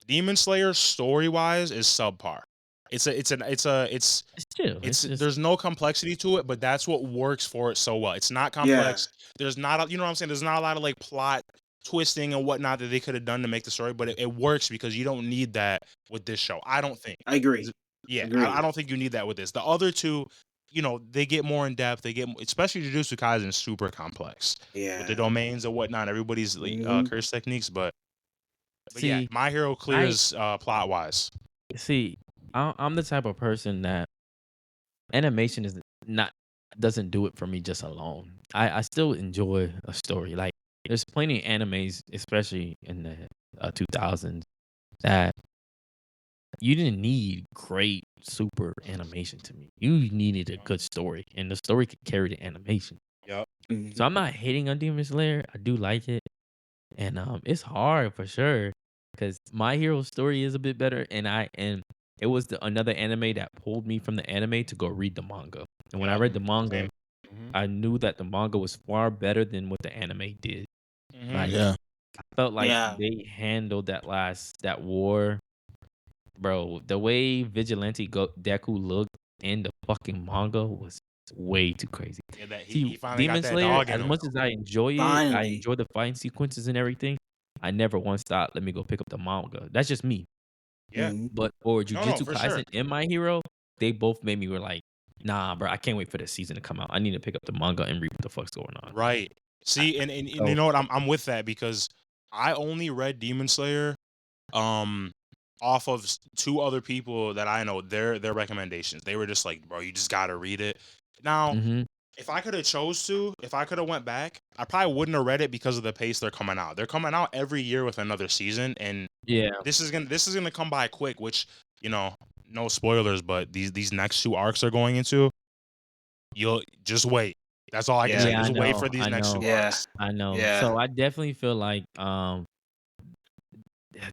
Speaker 5: Demon Slayer story wise is subpar. It's
Speaker 2: It's chill. It's just
Speaker 5: there's no complexity to it, but that's what works for it so well. It's not
Speaker 3: Yeah.
Speaker 5: complex. There's not you know what I'm saying. There's not a lot of like plot twisting and whatnot that they could have done to make the story, but it works because you don't need that with this show. I don't think.
Speaker 3: I agree.
Speaker 5: Yeah,
Speaker 3: Agree.
Speaker 5: I don't think you need that with this. The other two, they get more in depth. They get, especially Jujutsu Kaisen, is super complex with the
Speaker 3: Yeah.
Speaker 5: domains and whatnot. Everybody's
Speaker 3: Mhm.
Speaker 5: curse techniques, but yeah,
Speaker 2: see,
Speaker 5: My Hero
Speaker 2: I
Speaker 5: clears plot wise.
Speaker 2: see. I'm the type of person that animation is not doesn't do it for me just alone. I still enjoy a story. Like there's plenty of animes, especially in the 2000s, that you didn't need great super animation to me. You needed a good story, and the story could carry the animation.
Speaker 5: Yep.
Speaker 2: So I'm not hating on Demon Slayer. I do like it, and it's hard for sure because My Hero story is a bit better, and it was another anime that pulled me from the anime to go read the manga. And when I
Speaker 5: Yep.
Speaker 2: read the manga,
Speaker 5: Same.
Speaker 2: I knew that the manga was far better than what the anime did. Like
Speaker 4: Yeah.
Speaker 2: I felt like
Speaker 3: Yeah.
Speaker 2: they handled that war, bro. The way Deku looked in the fucking manga was way too crazy.
Speaker 5: Yeah, that he
Speaker 2: See,
Speaker 5: finally got
Speaker 2: Demon
Speaker 5: that
Speaker 2: Slayer,
Speaker 5: dog in
Speaker 2: as
Speaker 5: him.
Speaker 2: much as I enjoy it, I
Speaker 3: Finally.
Speaker 2: enjoy the fighting sequences and everything. I never once thought, let me go pick up the manga. That's just me.
Speaker 5: Yeah.
Speaker 3: Mhm.
Speaker 2: But for
Speaker 5: No,
Speaker 2: Jujutsu
Speaker 5: for
Speaker 2: Kaisen
Speaker 5: sure.
Speaker 2: and My Hero, they both made me were like, nah, bro, I can't wait for this season to come out. I need to pick up the manga and read what the fuck's going on.
Speaker 5: Right. See, and you
Speaker 2: So
Speaker 5: know what? I'm with that because I only read Demon Slayer off of two other people that I know, their recommendations. They were just like, bro, you just gotta read it. Now,
Speaker 2: mhm.
Speaker 5: if I could have went back, I probably wouldn't have read it because of the pace they're coming out. They're coming out every year with another season, and
Speaker 2: Yeah.
Speaker 5: this is gonna come by quick. Which no spoilers, but these next two arcs are going into. You'll just wait. That's all I can
Speaker 3: Yeah.
Speaker 5: say.
Speaker 2: Yeah, I
Speaker 5: Just wait for
Speaker 2: know.
Speaker 5: these
Speaker 2: I
Speaker 5: next two
Speaker 2: know.
Speaker 3: Yeah.
Speaker 5: arcs.
Speaker 2: I know.
Speaker 3: Yeah.
Speaker 2: So I definitely feel like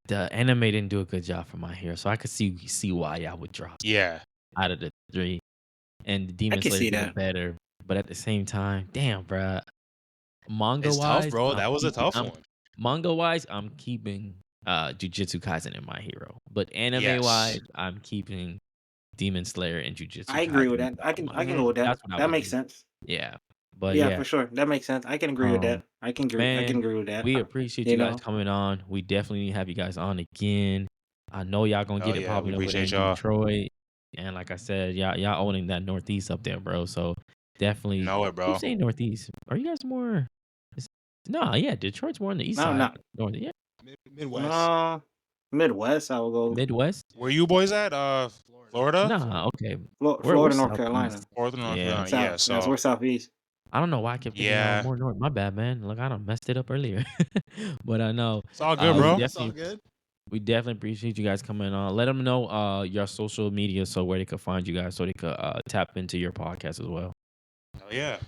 Speaker 2: the anime didn't do a good job for My Hero. So I could see why I would drop
Speaker 5: Yeah.
Speaker 2: out of the three. And the
Speaker 3: I
Speaker 2: Demon
Speaker 3: can
Speaker 2: Slayer
Speaker 3: see
Speaker 2: did
Speaker 3: that.
Speaker 2: it better. But at the same time, damn, bruh. Manga
Speaker 5: It's tough,
Speaker 2: wise,
Speaker 5: bro. That was a tough one.
Speaker 2: manga wise, I'm keeping Jujutsu Kaisen and My Hero. But anime
Speaker 5: Yes.
Speaker 2: wise, I'm keeping Demon Slayer and Jujutsu
Speaker 3: I agree with
Speaker 2: Kaisen
Speaker 3: that. I
Speaker 2: for
Speaker 3: can.
Speaker 2: My
Speaker 3: I can
Speaker 2: Hero.
Speaker 3: go with that.
Speaker 2: That's what I
Speaker 3: That
Speaker 2: would
Speaker 3: makes
Speaker 2: do.
Speaker 3: sense.
Speaker 2: Yeah. But
Speaker 3: Yeah,
Speaker 2: yeah.
Speaker 3: for sure. That makes sense. I can agree with that. I can agree. I can
Speaker 2: Man,
Speaker 3: agree with that.
Speaker 2: we appreciate
Speaker 3: You
Speaker 2: you guys
Speaker 3: know.
Speaker 2: coming on. We definitely need to have you guys on again. I know y'all gonna
Speaker 5: Hell
Speaker 2: get it
Speaker 5: yeah, we
Speaker 2: popping over there in
Speaker 5: appreciate y'all.
Speaker 2: Detroit. And like I said, y'all owning that Northeast up there, bro. So definitely
Speaker 5: Know it,
Speaker 2: keep
Speaker 5: bro.
Speaker 2: saying Northeast. Are you guys more? No, yeah, Detroit's more on the east
Speaker 3: No,
Speaker 2: side.
Speaker 3: no,
Speaker 2: North, yeah,
Speaker 4: Midwest.
Speaker 3: Midwest. I will go.
Speaker 2: Midwest.
Speaker 5: Where you boys at? Florida?
Speaker 2: Nah, okay.
Speaker 3: Florida, North
Speaker 2: Southeast.
Speaker 3: Carolina.
Speaker 5: North North
Speaker 2: Yeah,
Speaker 5: Carolina. Yeah,
Speaker 3: South. That's
Speaker 5: so
Speaker 3: we're southeast.
Speaker 2: I don't know why I kept thinking
Speaker 5: yeah.
Speaker 2: more north. My bad, man. Look, I done messed it up earlier. But I know.
Speaker 5: It's all good,
Speaker 2: We
Speaker 5: bro.
Speaker 4: It's all
Speaker 2: definitely
Speaker 4: good.
Speaker 2: we definitely appreciate you guys coming on. Let them know your social media so where they could find you guys so they could tap into your podcast as well.
Speaker 5: Hell yeah.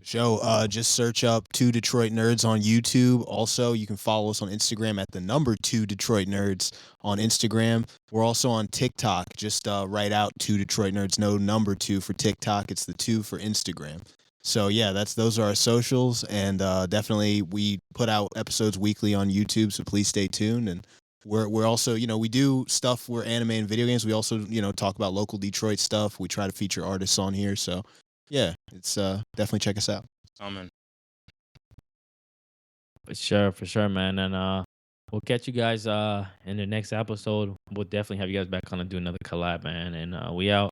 Speaker 4: Show, just search up 2 Detroit Nerds on YouTube. Also, you can follow us on Instagram at the number 2 Detroit Nerds on Instagram. We're also on TikTok. Just write out 2 Detroit Nerds. No number 2 for TikTok. It's the 2 for Instagram. So yeah, those are our socials, and definitely we put out episodes weekly on YouTube. So please stay tuned. And we're also, we do stuff. We're anime and video games. We also talk about local Detroit stuff. We try to feature artists on here. So yeah, it's definitely check us out.
Speaker 5: Amen.
Speaker 2: For sure, man. And we'll catch you guys in the next episode. We'll definitely have you guys back on to do another collab, man. And we out.